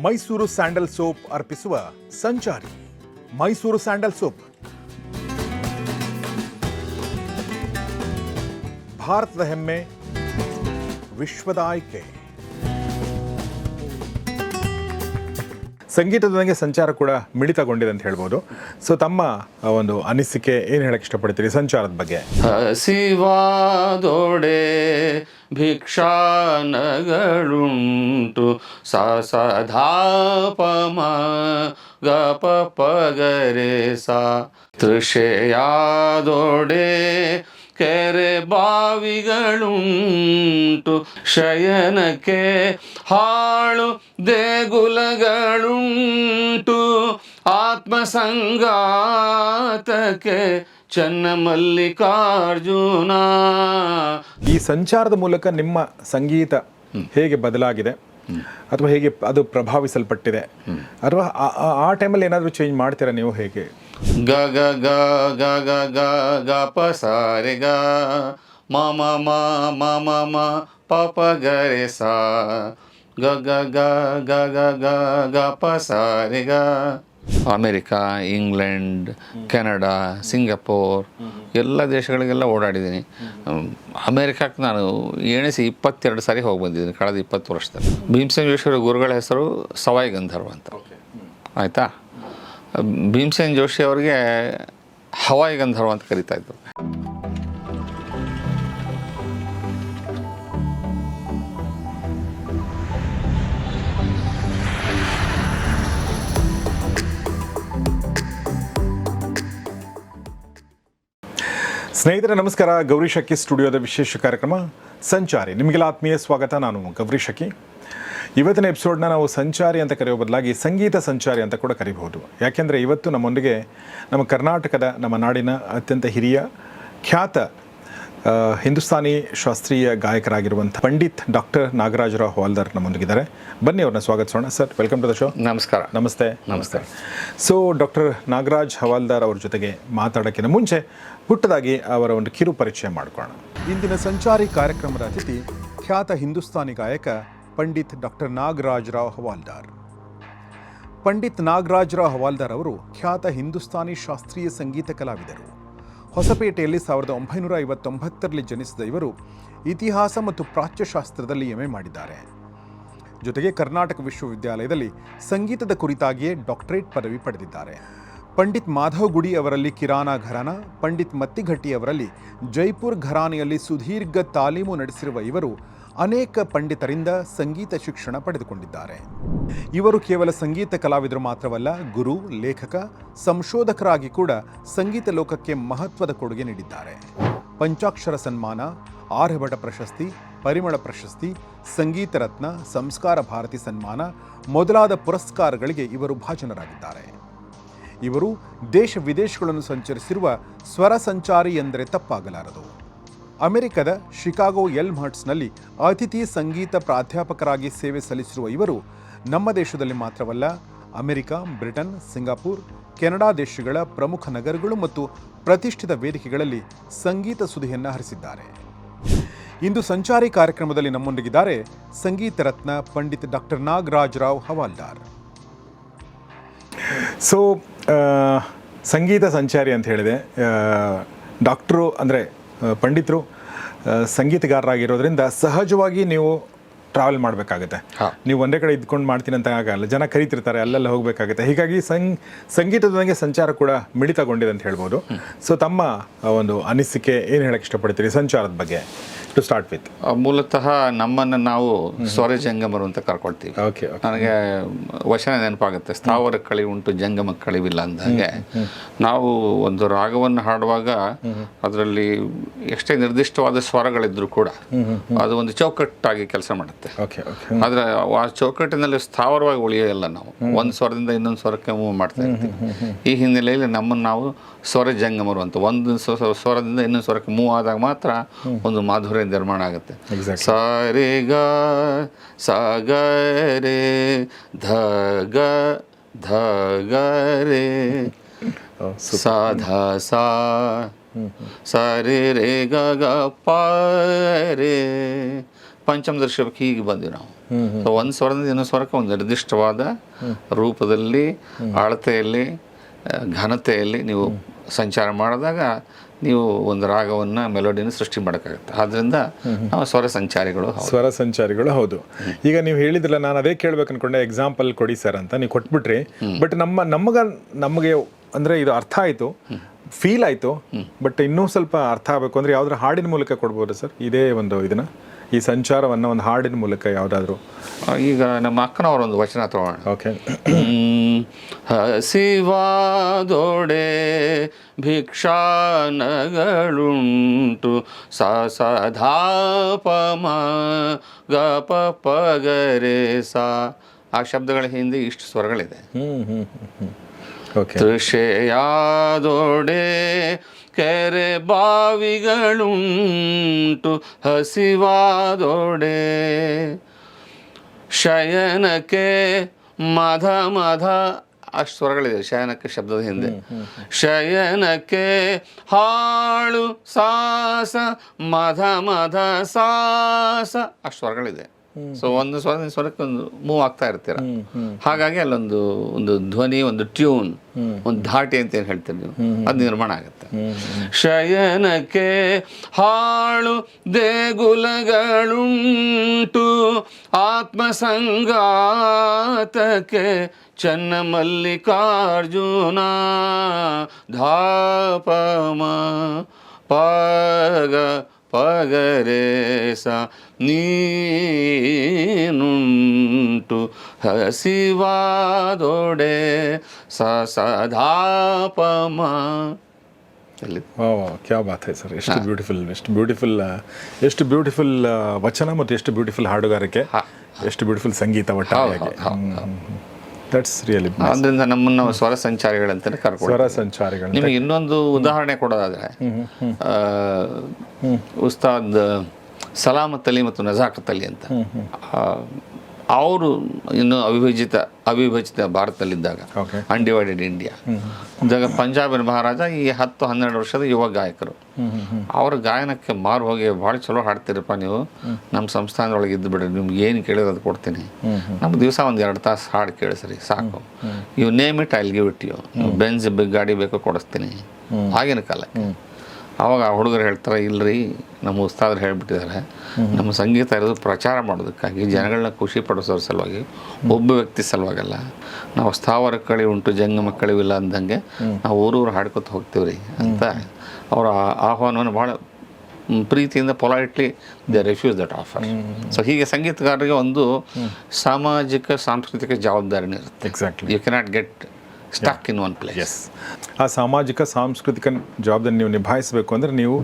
Mysuru sandal soap ಅರ್ಪಿಸುವ ಸಂಚಾರಿ. Mysuru sandal soap ಭಾರತದ ಹೆಮ್ಮೆ, ವಿಶ್ವದ ಆಯ್ಕೆ. ಸಂಗೀತದೊಂದಿಗೆ ಸಂಚಾರ ಕೂಡ ಮಿಳಿತಗೊಂಡಿದೆ ಅಂತ ಹೇಳ್ಬೋದು. ಸೊ ತಮ್ಮ ಒಂದು ಅನಿಸಿಕೆ ಏನು ಹೇಳಕ್ಕೆ ಇಷ್ಟಪಡ್ತೀರಿ ಸಂಚಾರದ ಬಗ್ಗೆ? ಹಸಿವಾದೊಡೆ ಭಿಕ್ಷಾನಗಳುಂಟು ಸಧಾಪಮ ಗಪ ಪಗರೆ ಸಾ ತೃಷೆಯಾದೊಡೆ ಕೆರೆ ಬಾವಿಗಳುಂಟು ಶಯನಕ್ಕೆ ಹಾಳು ದೇಗುಲಗಳುಂಟು ಆತ್ಮಸಂಗಾತಕ್ಕೆ ಚನ್ನಮಲ್ಲಿಕಾರ್ಜುನ. ಈ ಸಂಚಾರದ ಮೂಲಕ ನಿಮ್ಮ ಸಂಗೀತ ಹೇಗೆ ಬದಲಾಗಿದೆ ಅಥವಾ ಹೇಗೆ ಅದು ಪ್ರಭಾವಿಸಲ್ಪಟ್ಟಿದೆ ಅಥವಾ ಆ ಟೈಮಲ್ಲಿ ಏನಾದರೂ ಚೇಂಜ್ ಮಾಡ್ತೀರಾ ನೀವು? ಹೇಗೆ ಗ ಗ ಗ ಗ ಗ ಗ ಗ ಪ ಸಾರೆ ಗ ಮ ಮ ಮ ಮ ಮ ಮ ಪ ಪ ಗ ರೆ ಸಾ ಗ ಗ ಗ ಗ ಗ ಗ ಗ ಪ ಸಾರೆ ಗ. ಅಮೇರಿಕಾ, ಇಂಗ್ಲೆಂಡ್, ಕೆನಡಾ, ಸಿಂಗಪೂರ್ ಎಲ್ಲ ದೇಶಗಳಿಗೆಲ್ಲ ಓಡಾಡಿದ್ದೀನಿ. ಅಮೇರಿಕಕ್ಕೆ ನಾನು ಎಣಿಸಿ 22 ಸಾರಿ ಹೋಗಿ ಬಂದಿದ್ದೀನಿ ಕಳೆದ 20 ವರ್ಷದಲ್ಲಿ. ಭೀಮಸೇನ್ ಜೋಶಿಯವರ ಗುರುಗಳ ಹೆಸರು ಸವಾಯಿ ಗಂಧರ್ವ ಅಂತ. ಆಯಿತಾ? ಭೀಮಸೇನ್ ಜೋಶಿ ಅವ್ರಿಗೆ ಹವಾಯಿ ಗಂಧರ್ವ ಅಂತ ಕರೀತಾ ಇದ್ರು. ಸ್ನೇಹಿತರೆ ನಮಸ್ಕಾರ. ಗೌರಿ ಶಕ್ಕಿ ಸ್ಟುಡಿಯೋದ ವಿಶೇಷ ಕಾರ್ಯಕ್ರಮ ಸಂಚಾರಿ. ನಿಮಗೆಲ್ಲ ಆತ್ಮೀಯ ಸ್ವಾಗತ. ನಾನು ಗೌರಿ ಶಕ್ಕಿ. ಇವತ್ತಿನ ಎಪಿಸೋಡ್ನ ನಾವು ಸಂಚಾರಿ ಅಂತ ಕರೆಯೋ ಬದಲಾಗಿ ಸಂಗೀತ ಸಂಚಾರಿ ಅಂತ ಕೂಡ ಕರಿಬಹುದು. ಯಾಕೆಂದರೆ ಇವತ್ತು ನಮ್ಮೊಂದಿಗೆ ನಮ್ಮ ಕರ್ನಾಟಕದ, ನಮ್ಮ ನಾಡಿನ ಅತ್ಯಂತ ಹಿರಿಯ ಖ್ಯಾತ ಹಿಂದೂಸ್ತಾನಿ ಶಾಸ್ತ್ರೀಯ ಗಾಯಕರಾಗಿರುವಂಥ ಪಂಡಿತ್ ಡಾಕ್ಟರ್ ನಾಗರಾಜರಾವ್ ಹವಾಲ್ದಾರ್ ನಮ್ಮೊಂದಿಗಿದ್ದಾರೆ. ಬನ್ನಿ ಅವ್ರನ್ನ ಸ್ವಾಗತಿಸೋಣ. Sir, welcome to the show. ನಮಸ್ಕಾರ. ನಮಸ್ತೆ. ನಮಸ್ತೆ. ಸೊ ಡಾಕ್ಟರ್ ನಾಗರಾಜ್ ಹವಾಲ್ದಾರ್ ಅವ್ರ ಜೊತೆಗೆ ಮಾತಾಡೋಕ್ಕಿಂತ ಮುಂಚೆ ಪುಟ್ಟದಾಗಿ ಅವರ ಒಂದು ಕಿರು ಪರಿಚಯ ಮಾಡಿಕೊಳ್ಳೋಣ. ಇಂದಿನ ಸಂಚಾರಿ ಕಾರ್ಯಕ್ರಮದ ಅತಿಥಿ ಖ್ಯಾತ ಹಿಂದೂಸ್ತಾನಿ ಗಾಯಕ ಪಂಡಿತ್ ಡಾಕ್ಟರ್ ನಾಗರಾಜರಾವ್ ಹವಾಲ್ದಾರ್. ಪಂಡಿತ್ ನಾಗರಾಜರಾವ್ ಹವಾಲ್ದಾರ್ ಅವರು ಖ್ಯಾತ ಹಿಂದೂಸ್ತಾನಿ ಶಾಸ್ತ್ರೀಯ ಸಂಗೀತ ಕಲಾವಿದರು. ಹೊಸಪೇಟೆಯಲ್ಲಿ 1959ರಲ್ಲಿ ಜನಿಸಿದ ಇವರು ಇತಿಹಾಸ ಮತ್ತು ಪ್ರಾಚ್ಯಶಾಸ್ತ್ರದಲ್ಲಿ MA ಮಾಡಿದ್ದಾರೆ. ಜೊತೆಗೆ ಕರ್ನಾಟಕ ವಿಶ್ವವಿದ್ಯಾಲಯದಲ್ಲಿ ಸಂಗೀತದ ಕುರಿತಾಗಿಯೇ ಡಾಕ್ಟರೇಟ್ ಪದವಿ ಪಡೆದಿದ್ದಾರೆ. ಪಂಡಿತ್ ಮಾಧವ್ ಗುಡಿ ಅವರಲ್ಲಿ ಕಿರಾನ ಘರಾನ, ಪಂಡಿತ್ ಮತ್ತಿಘಟ್ಟಿ ಅವರಲ್ಲಿ ಜೈಪುರ್ ಘರಾನೆಯಲ್ಲಿ ಸುದೀರ್ಘ ತಾಲೀಮು ನಡೆಸಿರುವ ಇವರು ಅನೇಕ ಪಂಡಿತರಿಂದ ಸಂಗೀತ ಶಿಕ್ಷಣ ಪಡೆದುಕೊಂಡಿದ್ದಾರೆ. ಇವರು ಕೇವಲ ಸಂಗೀತ ಕಲಾವಿದರು ಮಾತ್ರವಲ್ಲ, ಗುರು, ಲೇಖಕ, ಸಂಶೋಧಕರಾಗಿ ಕೂಡ ಸಂಗೀತ ಲೋಕಕ್ಕೆ ಮಹತ್ವದ ಕೊಡುಗೆ ನೀಡಿದ್ದಾರೆ. ಪಂಚಾಕ್ಷರ ಸನ್ಮಾನ, ಆರ್ಯಭಟ ಪ್ರಶಸ್ತಿ, ಪರಿಮಳ ಪ್ರಶಸ್ತಿ, ಸಂಗೀತ ರತ್ನ, ಸಂಸ್ಕಾರ ಭಾರತಿ ಸನ್ಮಾನ ಮೊದಲಾದ ಪುರಸ್ಕಾರಗಳಿಗೆ ಇವರು ಭಾಜನರಾಗಿದ್ದಾರೆ. ಇವರು ದೇಶ ವಿದೇಶಗಳನ್ನು ಸಂಚರಿಸಿರುವ ಸ್ವರ ಸಂಚಾರಿ ಎಂದರೆ ತಪ್ಪಾಗಲಾರದು. ಅಮೆರಿಕದ ಶಿಕಾಗೋ ಎಲ್ಮ್ಹರ್ಟ್ಸ್ನಲ್ಲಿ ಅತಿಥಿ ಸಂಗೀತ ಪ್ರಾಧ್ಯಾಪಕರಾಗಿ ಸೇವೆ ಸಲ್ಲಿಸಿರುವ ಇವರು ನಮ್ಮ ದೇಶದಲ್ಲಿ ಮಾತ್ರವಲ್ಲ, ಅಮೆರಿಕ, ಬ್ರಿಟನ್, ಸಿಂಗಾಪುರ್, ಕೆನಡಾ ದೇಶಗಳ ಪ್ರಮುಖ ನಗರಗಳು ಮತ್ತು ಪ್ರತಿಷ್ಠಿತ ವೇದಿಕೆಗಳಲ್ಲಿ ಸಂಗೀತ ಸುಧಿಯನ್ನು ಹರಿಸಿದ್ದಾರೆ. ಇಂದು ಸಂಚಾರಿ ಕಾರ್ಯಕ್ರಮದಲ್ಲಿ ನಮ್ಮೊಂದಿಗಿದ್ದಾರೆ ಸಂಗೀತ ರತ್ನ ಪಂಡಿತ್ ಡಾಕ್ಟರ್ ನಾಗರಾಜರಾವ್ ಹವಾಲ್ದಾರ್. ಸೊ ಸಂಗೀತ ಸಂಚಾರಿ ಅಂತ ಹೇಳಿದೆ. ಡಾಕ್ಟ್ರು ಅಂದರೆ ಪಂಡಿತರು ಸಂಗೀತಗಾರರಾಗಿರೋದ್ರಿಂದ ಸಹಜವಾಗಿ ನೀವು ಟ್ರಾವೆಲ್ ಮಾಡಬೇಕಾಗುತ್ತೆ. ನೀವು ಒಂದೇ ಕಡೆ ಇದ್ಕೊಂಡು ಮಾಡ್ತೀನಿ ಅಂತ ಆಗಲ್ಲ, ಜನ ಕರೀತಿರ್ತಾರೆ, ಅಲ್ಲೆಲ್ಲ ಹೋಗಬೇಕಾಗುತ್ತೆ. ಹೀಗಾಗಿ ಸಂಗೀತದೊಂದಿಗೆ ಸಂಚಾರ ಕೂಡ ಮಿಳಿತಗೊಂಡಿದೆ ಅಂತ ಹೇಳ್ಬೋದು. ಸೊ ತಮ್ಮ ಒಂದು ಅನಿಸಿಕೆ ಏನು ಹೇಳಕ್ಕೆ ಇಷ್ಟಪಡ್ತೀರಿ ಸಂಚಾರದ ಬಗ್ಗೆ? ಟು ಸ್ಟಾರ್ಟ್ ವಿತ್, ಮೂಲತಃ ನಮ್ಮನ್ನು ನಾವು ಸ್ವರ ಜಂಗಮರು ಅಂತ ಕರ್ಕೊಳ್ತೀವಿ. ಓಕೆ. ನನಗೆ ವಚನ ನೆನಪಾಗುತ್ತೆ, ಸ್ಥಾವರ ಕಳಿವುಂಟು ಜಂಗಮ ಕಳಿವಿಲ್ಲ ಅಂದಾಗೆ. ನಾವು ಒಂದು ರಾಗವನ್ನು ಹಾಡುವಾಗ ಅದರಲ್ಲಿ ಎಷ್ಟೇ ನಿರ್ದಿಷ್ಟವಾದ ಸ್ವರಗಳಿದ್ರು ಕೂಡ ಅದು ಒಂದು ಚೌಕಟ್ಟಾಗಿ ಕೆಲಸ ಮಾಡುತ್ತೆ. ಆದರೆ ಆ ಚೌಕಟ್ಟಿನಲ್ಲಿ ಸ್ಥಾವರವಾಗಿ ಉಳಿಯೋಲ್ಲ. ನಾವು ಒಂದು ಸ್ವರದಿಂದ ಇನ್ನೊಂದು ಸ್ವರಕ್ಕೆ ಮೂವ್ ಮಾಡ್ತಾ ಇರ್ತೀವಿ. ಈ ಹಿನ್ನೆಲೆಯಲ್ಲಿ ನಮ್ಮನ್ನು ನಾವು ಸ್ವರ ಜಂಗಮರು ಅಂತ, ಒಂದು ಸ್ವರದಿಂದ ಇನ್ನೊಂದು ಸ್ವರಕ್ಕೆ ಮೂವ್ ಆದಾಗ ಮಾತ್ರ ಒಂದು ಮಾಧುರ್ಯ ನಿರ್ಮಾಣ ಆಗುತ್ತೆ. ಸ ರೇ ಗ ಸ ಗ ರೇ ಧ ಗ ಧ ಗ ರೇ ಸ ಧ ಸಾ ಸ ರೇ ರೇ ಗ ಗ ಪ ರೇ ಪಂಚಮದ ಋಷಭಕ್ಕೆ ಹೀಗೆ ಬಂದ್ವಿ ನಾವು. ಸೊ ಒಂದು ಸ್ವರದಿಂದ ಇನ್ನೊಂದು ಸ್ವರಕ್ಕೆ ಒಂದು ನಿರ್ದಿಷ್ಟವಾದ ರೂಪದಲ್ಲಿ, ಅಳತೆಯಲ್ಲಿ, ಘನತೆಯಲ್ಲಿ ನೀವು ಸಂಚಾರ ಮಾಡಿದಾಗ ನೀವು ಒಂದು ರಾಗವನ್ನು, ಮೆಲೋಡಿನ ಸೃಷ್ಟಿ ಮಾಡೋಕ್ಕಾಗುತ್ತೆ. ಆದ್ದರಿಂದ ನಾವು ಸ್ವರ ಸಂಚಾರಿಗಳು. ಸ್ವರ ಸಂಚಾರಿಗಳು, ಹೌದು. ಈಗ ನೀವು ಹೇಳಿದ್ರಲ್ಲ, ನಾನು ಅದೇ ಕೇಳ್ಬೇಕು ಅನ್ಕೊಂಡೆ, ಎಕ್ಸಾಂಪಲ್ ಕೊಡಿ ಸರ್ ಅಂತ ನೀವು ಕೊಟ್ಬಿಟ್ರಿ. ಬಟ್ ನಮಗೆ ಅಂದರೆ ಇದು ಅರ್ಥ ಆಯಿತು, ಫೀಲ್ ಆಯಿತು. ಬಟ್ ಇನ್ನೂ ಸ್ವಲ್ಪ ಅರ್ಥ ಆಗಬೇಕು ಅಂದರೆ ಯಾವ್ದಾದ್ರು ಹಾಡಿನ ಮೂಲಕ ಕೊಡ್ಬೋದು ಸರ್ ಇದೇ ಒಂದು ಇದನ್ನು, ಈ ಸಂಚಾರವನ್ನು ಒಂದು ಹಾಡಿನ ಮೂಲಕ ಯಾವುದಾದ್ರೂ? ಈಗ ನಮ್ಮ ಅಕ್ಕನವರೊಂದು ವಚನ ತಗೋಣ. ಓಕೆ. ಹಸಿವಾದೊಡೆ ಭಿಕ್ಷಾನಗಳುಂಟು ಸಧಾಪಮ ಗಪ ಪಗರೆ ಸಾ. ಆ ಶಬ್ದಗಳ ಹಿಂದೆ ಇಷ್ಟು ಸ್ವರಗಳಿದೆ. ತೃಷೆಯಾದೊಡೆ ಕೆರೆ ಬಾವಿಗಳುಂಟು ಹಸಿವಾದೊಡೆ ಶಯನಕ್ಕೆ ಮಧ ಮಧ. ಅಷ್ಟು ಸ್ವರಗಳಿದೆ ಶಯನಕ್ಕೆ ಶಬ್ದದ ಹಿಂದೆ. ಶಯನಕ್ಕೆ ಹಾಳು ಸಾಸ ಮಧ ಮಧ ಸಾಸ, ಅಷ್ಟು ಸ್ವರಗಳಿದೆ. ಸೊ ಒಂದು ಸ್ವರದಿಂದ ಸ್ವರಕ್ಕೆ ಒಂದು ಮೂವ್ ಆಗ್ತಾ ಇರ್ತೀರ. ಹಾಗಾಗಿ ಅಲ್ಲೊಂದು ಧ್ವನಿ, ಒಂದು ಟ್ಯೂನ್, ಒಂದು ಧಾಟಿ ಅಂತ ಏನು ಹೇಳ್ತೀರಿ ನೀವು, ಅದು ನಿರ್ಮಾಣ ಆಗುತ್ತೆ. ಶಯನಕ್ಕೆ ಹಾಳು ದೇಗುಲಗಳುಂಟು ಆತ್ಮಸಂಗಾತಕ್ಕೆ ಚನ್ನ ಮಲ್ಲಿಕಾರ್ಜುನ ಧಾಪಮ ಪಗ ಪಗರೇಸ ನೀನುಂಟು ಹಸಿವಾದೊಡೆ ಸಧಾಪಮ. ಕ್ಯಾ ಬಾತ್ ಹೈ ಸರ್. ಎಷ್ಟು ಬ್ಯೂಟಿಫುಲ್ ವಚನ ಮತ್ತು ಎಷ್ಟು ಬ್ಯೂಟಿಫುಲ್ ಹಾಡುಗಾರಿಕೆ, ಎಷ್ಟು ಬ್ಯೂಟಿಫುಲ್ ಸಂಗೀತ ಒಟ್ಟಾರೆಯಾಗಿ. That's really. ಅದರಿಂದ ನಮ್ಮನ್ನು ಸ್ವರ ಸಂಚಾರಿಗಳಂತಾನೆ ಕರ್ಕೊಂಡು. ಸ್ವರ ಸಂಚಾರಿಗಳು. ನಿಮಗೆ ಇನ್ನೊಂದು ಉದಾಹರಣೆ ಕೊಡೋದಾದ್ರೆ, ಉಸ್ತಾದ್ ಸಲಾಮತ್ ಅಲಿ ಮತ್ತು ನಜಾಕತ್ ಅಲಿ ಅಂತ, ಅವರು ಇನ್ನು ಅವಿಭಜಿತ ಭಾರತದಲ್ಲಿದ್ದಾಗ, ಅನ್ಡಿವೈಡೆಡ್ ಇಂಡಿಯಾ ಇದ್ದಾಗ ಪಂಜಾಬಿನ ಮಹಾರಾಜ ಈ 10-12 ವರ್ಷದ ಯುವ ಗಾಯಕರು. ಅವ್ರ ಗಾಯನಕ್ಕೆ ಮಾರು ಹೋಗಿ ಭಾಳ ಚಲೋ ಹಾಡ್ತೀರಪ್ಪ ನೀವು, ನಮ್ಮ ಸಂಸ್ಥಾನದೊಳಗೆ ಇದ್ದು ಬಿಡ್ರಿ, ನಿಮ್ಗೆ ಏನು ಕೇಳಿದ್ರೆ ಅದು ಕೊಡ್ತೀನಿ, ನಮ್ಗೆ ದಿವಸ 1-2 ತಾಸು ಹಾಡು ಕೇಳಿಸ್ರಿ ಸಾಕು, you name it I will give it you, Benz ಗಾಡಿ ಬೇಕು ಕೊಡಿಸ್ತೀನಿ. ಆಗಿನ ಕಾಲಕ್ಕೆ ಆವಾಗ ಆ ಹುಡುಗರು ಹೇಳ್ತಾರೆ, ಇಲ್ಲರಿ ನಮ್ಮ ಉಸ್ತಾದ್ರು ಹೇಳಿಬಿಟ್ಟಿದ್ದಾರೆ, ನಮ್ಮ ಸಂಗೀತ ಇರೋದು ಪ್ರಚಾರ ಮಾಡೋದಕ್ಕಾಗಿ, ಜನಗಳನ್ನ ಖುಷಿ ಪಡಿಸೋದ್ರ ಸಲುವಾಗಿ, ಒಬ್ಬ ವ್ಯಕ್ತಿ ಸಲುವಾಗಲ್ಲ. ನಾವು ಸ್ಥಾವರ ಕಳಿ ಉಂಟು ಜಂಗಮ ಕಳಿವಿಲ್ಲ ಅಂದಂಗೆ ನಾವು ಊರೂರು ಹಾಡ್ಕೊತ ಹೋಗ್ತೀವ್ರಿ ಅಂತ ಅವರ ಆಹ್ವಾನವನ್ನು ಭಾಳ ಪ್ರೀತಿಯಿಂದ politely they refuse that offer. So ಹೀಗೆ ಸಂಗೀತಗಾರರಿಗೆ ಒಂದು ಸಾಮಾಜಿಕ ಸಾಂಸ್ಕೃತಿಕ ಜವಾಬ್ದಾರಿನೇ ಇರುತ್ತೆ. Exactly. You cannot get stuck in one place. ಆ ಸಾಮಾಜಿಕ ಸಾಂಸ್ಕೃತಿಕ ಜವಾಬ್ದಾರಿ ನೀವು ನಿಭಾಯಿಸಬೇಕು ಅಂದರೆ ನೀವು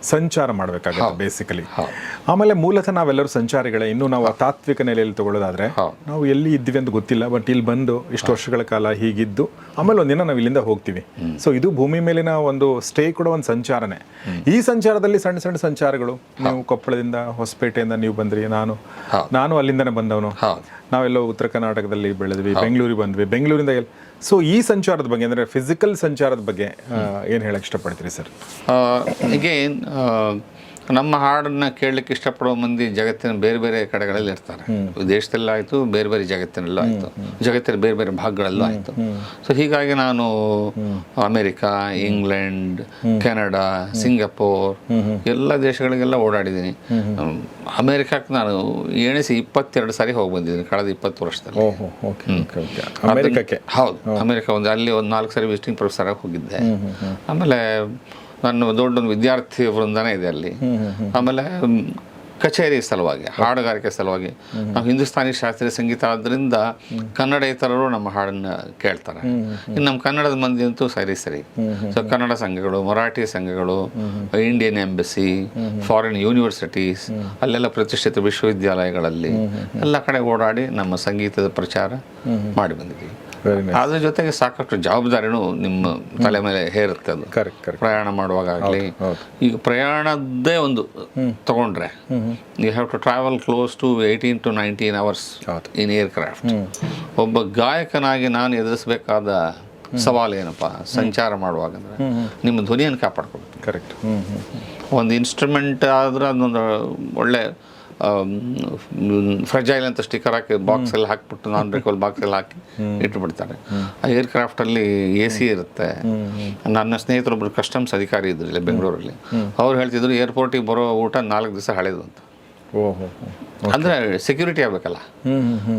ಸಂಚಾರ ಮಾಡಬೇಕಾಗುತ್ತೆ ಬೇಸಿಕಲಿ. ಆಮೇಲೆ ಮೂಲತಃ ನಾವೆಲ್ಲರೂ ಸಂಚಾರಿಗಳೇ. ಇನ್ನು ನಾವು ತಾತ್ವಿಕ ನೆಲೆಯಲ್ಲಿ ತಗೊಳ್ಳೋದಾದ್ರೆ, ನಾವು ಎಲ್ಲಿ ಇದ್ದೀವಿ ಅಂತ ಗೊತ್ತಿಲ್ಲ, ಬಟ್ ಇಲ್ಲಿ ಬಂದು ಇಷ್ಟು ವರ್ಷಗಳ ಕಾಲ ಹೀಗಿದ್ದು ಆಮೇಲೆ ಒಂದಿನ ನಾವು ಇಲ್ಲಿಂದ ಹೋಗ್ತೀವಿ. ಸೊ ಇದು ಭೂಮಿ ಮೇಲಿನ ಒಂದು ಸ್ಟೇ ಕೂಡ ಒಂದು ಸಂಚಾರನೇ. ಈ ಸಂಚಾರದಲ್ಲಿ ಸಣ್ಣ ಸಣ್ಣ ಸಂಚಾರಗಳು, ನೀವು ಕೊಪ್ಪಳದಿಂದ ಹೊಸಪೇಟೆಯಿಂದ ನೀವು ಬಂದ್ರಿ, ನಾನು ಅಲ್ಲಿಂದನೇ ಬಂದವನು, ನಾವೆಲ್ಲೋ ಉತ್ತರ ಕರ್ನಾಟಕದಲ್ಲಿ ಬೆಳೆದ್ವಿ, ಬೆಂಗಳೂರಿಗೆ ಬಂದ್ವಿ, ಬೆಂಗಳೂರಿಂದ ಸೊ ಈ ಸಂಚಾರದ ಬಗ್ಗೆ ಅಂದರೆ ಫಿಸಿಕಲ್ ಸಂಚಾರದ ಬಗ್ಗೆ ಏನು ಹೇಳಕ್ಕೆ ಇಷ್ಟಪಡ್ತೀರಿ ಸರ್? ಅಗೇನ್ ನಮ್ಮ ಹಾಡನ್ನ ಕೇಳಲಿಕ್ಕೆ ಇಷ್ಟಪಡೋ ಮಂದಿ ಜಗತ್ತಿನ ಬೇರೆ ಬೇರೆ ಕಡೆಗಳಲ್ಲಿ ಇರ್ತಾರೆ. ದೇಶದಲ್ಲಾಯಿತು, ಬೇರೆ ಬೇರೆ ಜಗತ್ತಿನಲ್ಲೂ ಆಯಿತು, ಜಗತ್ತಿನ ಬೇರೆ ಬೇರೆ ಭಾಗಗಳಲ್ಲೂ ಆಯಿತು. ಸೊ ಹೀಗಾಗಿ ನಾನು ಅಮೇರಿಕಾ, ಇಂಗ್ಲೆಂಡ್, ಕೆನಡಾ, ಸಿಂಗಾಪುರ್ ಎಲ್ಲ ದೇಶಗಳಿಗೆಲ್ಲ ಓಡಾಡಿದ್ದೀನಿ. ಅಮೇರಿಕಕ್ಕೆ ನಾನು ಎಣಿಸಿ 22 ಸಾರಿ ಹೋಗಿ ಬಂದಿದ್ದೀನಿ ಕಳೆದ 20 ವರ್ಷದಲ್ಲಿ. ಹೌದು, ಅಮೇರಿಕಾ ಅಲ್ಲಿ ಒಂದು 4 ಸಾರಿ ವಿಸಿಟಿಂಗ್ ಪ್ರೊಫೆಸರ್ ಆಗಿ ಹೋಗಿದ್ದೆ. ಆಮೇಲೆ ನನ್ನ ದೊಡ್ಡೊಂದು ವಿದ್ಯಾರ್ಥಿ ವೃಂದನೇ ಇದೆ ಅಲ್ಲಿ. ಆಮೇಲೆ ಕಚೇರಿ ಸಲುವಾಗಿ, ಹಾಡುಗಾರಿಕೆ ಸಲುವಾಗಿ, ನಾವು ಹಿಂದೂಸ್ತಾನಿ ಶಾಸ್ತ್ರೀಯ ಸಂಗೀತ ಆದ್ದರಿಂದ ಕನ್ನಡೇತರರು ನಮ್ಮ ಹಾಡನ್ನು ಕೇಳ್ತಾರೆ. ಇನ್ನು ನಮ್ಮ ಕನ್ನಡದ ಮಂದಿ ಅಂತೂ ಸರಿ. ಸೊ ಕನ್ನಡ ಸಂಘಗಳು, ಮರಾಠಿ ಸಂಘಗಳು, ಇಂಡಿಯನ್ ಎಂಬಸಿ, ಫಾರಿನ್ ಯೂನಿವರ್ಸಿಟೀಸ್, ಅಲ್ಲೆಲ್ಲ ಪ್ರತಿಷ್ಠಿತ ವಿಶ್ವವಿದ್ಯಾಲಯಗಳಲ್ಲಿ ಎಲ್ಲ ಕಡೆ ಓಡಾಡಿ ನಮ್ಮ ಸಂಗೀತದ ಪ್ರಚಾರ ಮಾಡಿ ಬಂದಿದ್ದೀವಿ. ಅದ್ರ ಜೊತೆಗೆ ಸಾಕಷ್ಟು ಜವಾಬ್ದಾರಿನೂ ನಿಮ್ಮ ತಲೆ ಮೇಲೆ ಹೇರುತ್ತೆ. ಅದು ಪ್ರಯಾಣ ಮಾಡುವಾಗ ಆಗಲಿ, ಈಗ ಪ್ರಯಾಣದ್ದೇ ಒಂದು ತಗೊಂಡ್ರೆ you have to travel close to 18 to 19 hours in aircraft. ಒಬ್ಬ ಗಾಯಕನಾಗಿ ನಾನು ಎದುರಿಸಬೇಕಾದ ಸವಾಲು ಏನಪ್ಪ ಸಂಚಾರ ಮಾಡುವಾಗ ಅಂದರೆ ನಿಮ್ಮ ಧ್ವನಿಯನ್ನು ಕಾಪಾಡ್ಕೊಬೇಕು. ಕರೆಕ್ಟ್. ಒಂದು ಇನ್ಸ್ಟ್ರೂಮೆಂಟ್ ಆದ್ರೆ ಅದೊಂದು ಒಳ್ಳೆ ಫ್ರೆಜೈಲ್ ಅಂತ ಸ್ಟಿಕ್ಕರ್ ಹಾಕಿ ಬಾಕ್ಸಲ್ಲಿ ಹಾಕಿಬಿಟ್ಟು ನಾನ್ ಬ್ರೇಕಬಲ್ ಬಾಕ್ಸಲ್ಲಿ ಹಾಕಿ ಇಟ್ಬಿಡ್ತಾರೆ. ಆ ಏರ್ಕ್ರಾಫ್ಟಲ್ಲಿ ಎ ಸಿ ಇರುತ್ತೆ. ನನ್ನ ಸ್ನೇಹಿತರೊಬ್ಬರು ಕಸ್ಟಮ್ಸ್ ಅಧಿಕಾರಿ ಇದ್ರು ಇಲ್ಲಿ ಬೆಂಗಳೂರಲ್ಲಿ. ಅವ್ರು ಹೇಳ್ತಿದ್ರು ಏರ್ಪೋರ್ಟಿಗೆ ಬರೋ ಊಟ 4 ದಿವಸ ಹಳೆದು ಅಂತ. ಅಂದರೆ ಸೆಕ್ಯೂರಿಟಿ ಆಗಬೇಕಲ್ಲ.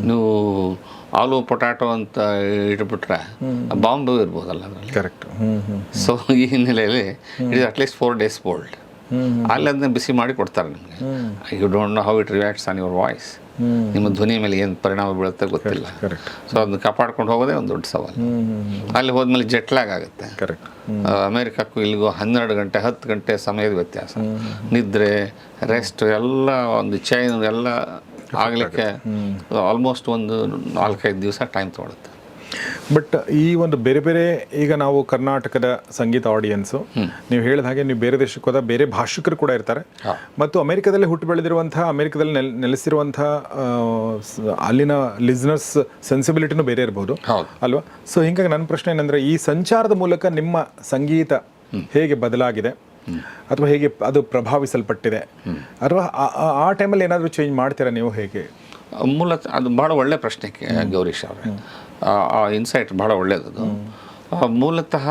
ನೀವು ಆಲೂ ಪೊಟ್ಯಾಟೊ ಅಂತ ಇಟ್ಬಿಟ್ರೆ ಬಾಂಬು ಇರ್ಬೋದಲ್ಲ ಅದರಲ್ಲಿ. ಕರೆಕ್ಟ್. ಸೊ ಈ ಹಿನ್ನೆಲೆಯಲ್ಲಿ it is at least 4 days old. ಅಲ್ಲಿ ಅದನ್ನ ಬಿಸಿ ಮಾಡಿ ಕೊಡ್ತಾರೆ ನಿಮಗೆ. You don't know how it reacts on your voice. ನಿಮ್ಮ ಧ್ವನಿ ಮೇಲೆ ಏನು ಪರಿಣಾಮ ಬೀಳುತ್ತೆ ಗೊತ್ತಿಲ್ಲ. ಸೊ ಅದನ್ನ ಕಾಪಾಡ್ಕೊಂಡು ಹೋಗೋದೇ ಒಂದು ದೊಡ್ಡ ಸವಾಲು. ಅಲ್ಲಿ ಹೋದ್ಮೇಲೆ ಜೆಟ್ ಲ್ಯಾಗ್ ಆಗುತ್ತೆ. ಕರೆಕ್ಟ್. ಅಮೇರಿಕಕ್ಕೂ ಇಲ್ಲಿಗೂ 12 ಗಂಟೆ 10 ಗಂಟೆ ಸಮಯದ ವ್ಯತ್ಯಾಸ. ನಿದ್ರೆ, ರೆಸ್ಟ್ ಎಲ್ಲ ಒಂದು ಚೈನ್ ಎಲ್ಲ ಆಗಲಿಕ್ಕೆ ಆಲ್ಮೋಸ್ಟ್ ಒಂದು 4-5 ದಿವಸ ಟೈಮ್ ತೊಗೊಳುತ್ತೆ. ಬಟ್ ಈ ಒಂದು ಬೇರೆ ಬೇರೆ, ಈಗ ನಾವು ಕರ್ನಾಟಕದ ಸಂಗೀತ ಆಡಿಯನ್ಸು, ನೀವು ಹೇಳಿದ ಹಾಗೆ ನೀವು ಬೇರೆ ದೇಶಕ್ಕೆ ಹೋದ ಬೇರೆ ಭಾಷಿಕರು ಕೂಡ ಇರ್ತಾರೆ. ಮತ್ತು ಅಮೆರಿಕದಲ್ಲಿ ಹುಟ್ಟು ಬೆಳೆದಿರುವಂತಹ, ಅಮೆರಿಕದಲ್ಲಿ ನೆಲೆಸಿರುವಂತಹ ಅಲ್ಲಿನ ಲಿಸ್ನರ್ಸ್ ಸೆನ್ಸಿಬಿಲಿಟಿನೂ ಬೇರೆ ಇರ್ಬೋದು ಅಲ್ವಾ? ಸೊ ಹಿಂಗಾಗಿ ನನ್ನ ಪ್ರಶ್ನೆ ಏನಂದರೆ, ಈ ಸಂಚಾರದ ಮೂಲಕ ನಿಮ್ಮ ಸಂಗೀತ ಹೇಗೆ ಬದಲಾಗಿದೆ ಅಥವಾ ಹೇಗೆ ಅದು ಪ್ರಭಾವಿಸಲ್ಪಟ್ಟಿದೆ, ಅಥವಾ ಆ ಟೈಮಲ್ಲಿ ಏನಾದರೂ ಚೇಂಜ್ ಮಾಡ್ತೀರಾ ನೀವು, ಹೇಗೆ? ಮೂಲತಃ ಅದು ಭಾಳ ಒಳ್ಳೆ ಪ್ರಶ್ನೆ ಗೌರೀಶ್ ಅವರೇ. ಆ ಇನ್ಸೈಟ್ ಭಾಳ ಒಳ್ಳೆಯದು. ಮೂಲತಃ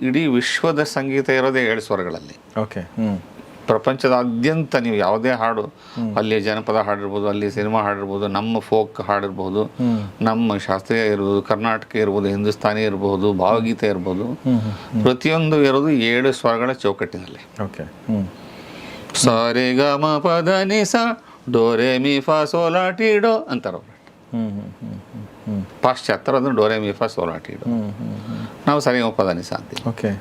ಇಡೀ ವಿಶ್ವದ ಸಂಗೀತ ಇರೋದೇ 7 ಸ್ವರಗಳಲ್ಲಿ. ಓಕೆ. ಪ್ರಪಂಚದಾದ್ಯಂತ ನೀವು ಯಾವುದೇ ಹಾಡು, ಅಲ್ಲಿ ಜನಪದ ಹಾಡಿರ್ಬೋದು, ಅಲ್ಲಿ ಸಿನಿಮಾ ಹಾಡಿರ್ಬೋದು, ನಮ್ಮ ಫೋಕ್ ಹಾಡಿರ್ಬೋದು, ನಮ್ಮ ಶಾಸ್ತ್ರೀಯ ಇರ್ಬೋದು, ಕರ್ನಾಟಕ ಇರ್ಬೋದು, ಹಿಂದೂಸ್ತಾನಿ ಇರ್ಬೋದು, ಭಾವಗೀತೆ ಇರ್ಬೋದು, ಪ್ರತಿಯೊಂದು ಇರೋದು 7 ಸ್ವರಗಳ ಚೌಕಟ್ಟಿನಲ್ಲಿ. ಓಕೆ. ಸ ರೇ ಗ ಮ ಪ ಧ ನಿ ಸ ಡೋ ರೇ ಮಿ ಫಾ ಸೋಲಾ ಟಿ ಡೋ ಅಂತಾರೆ ಅವರು. ಪಾಶ್ಚಾತ್ಯರು ಅದನ್ನು ಡೋ ರೇ ಮಿ ಫಾ ಸೋಲಾ ಟಿ ಡೋ, ನಾವು ಸರಿ ಗ ಮ ಪ ಧ ನಿ ಸ ಅಂತೀವಿ. ಓಕೆ.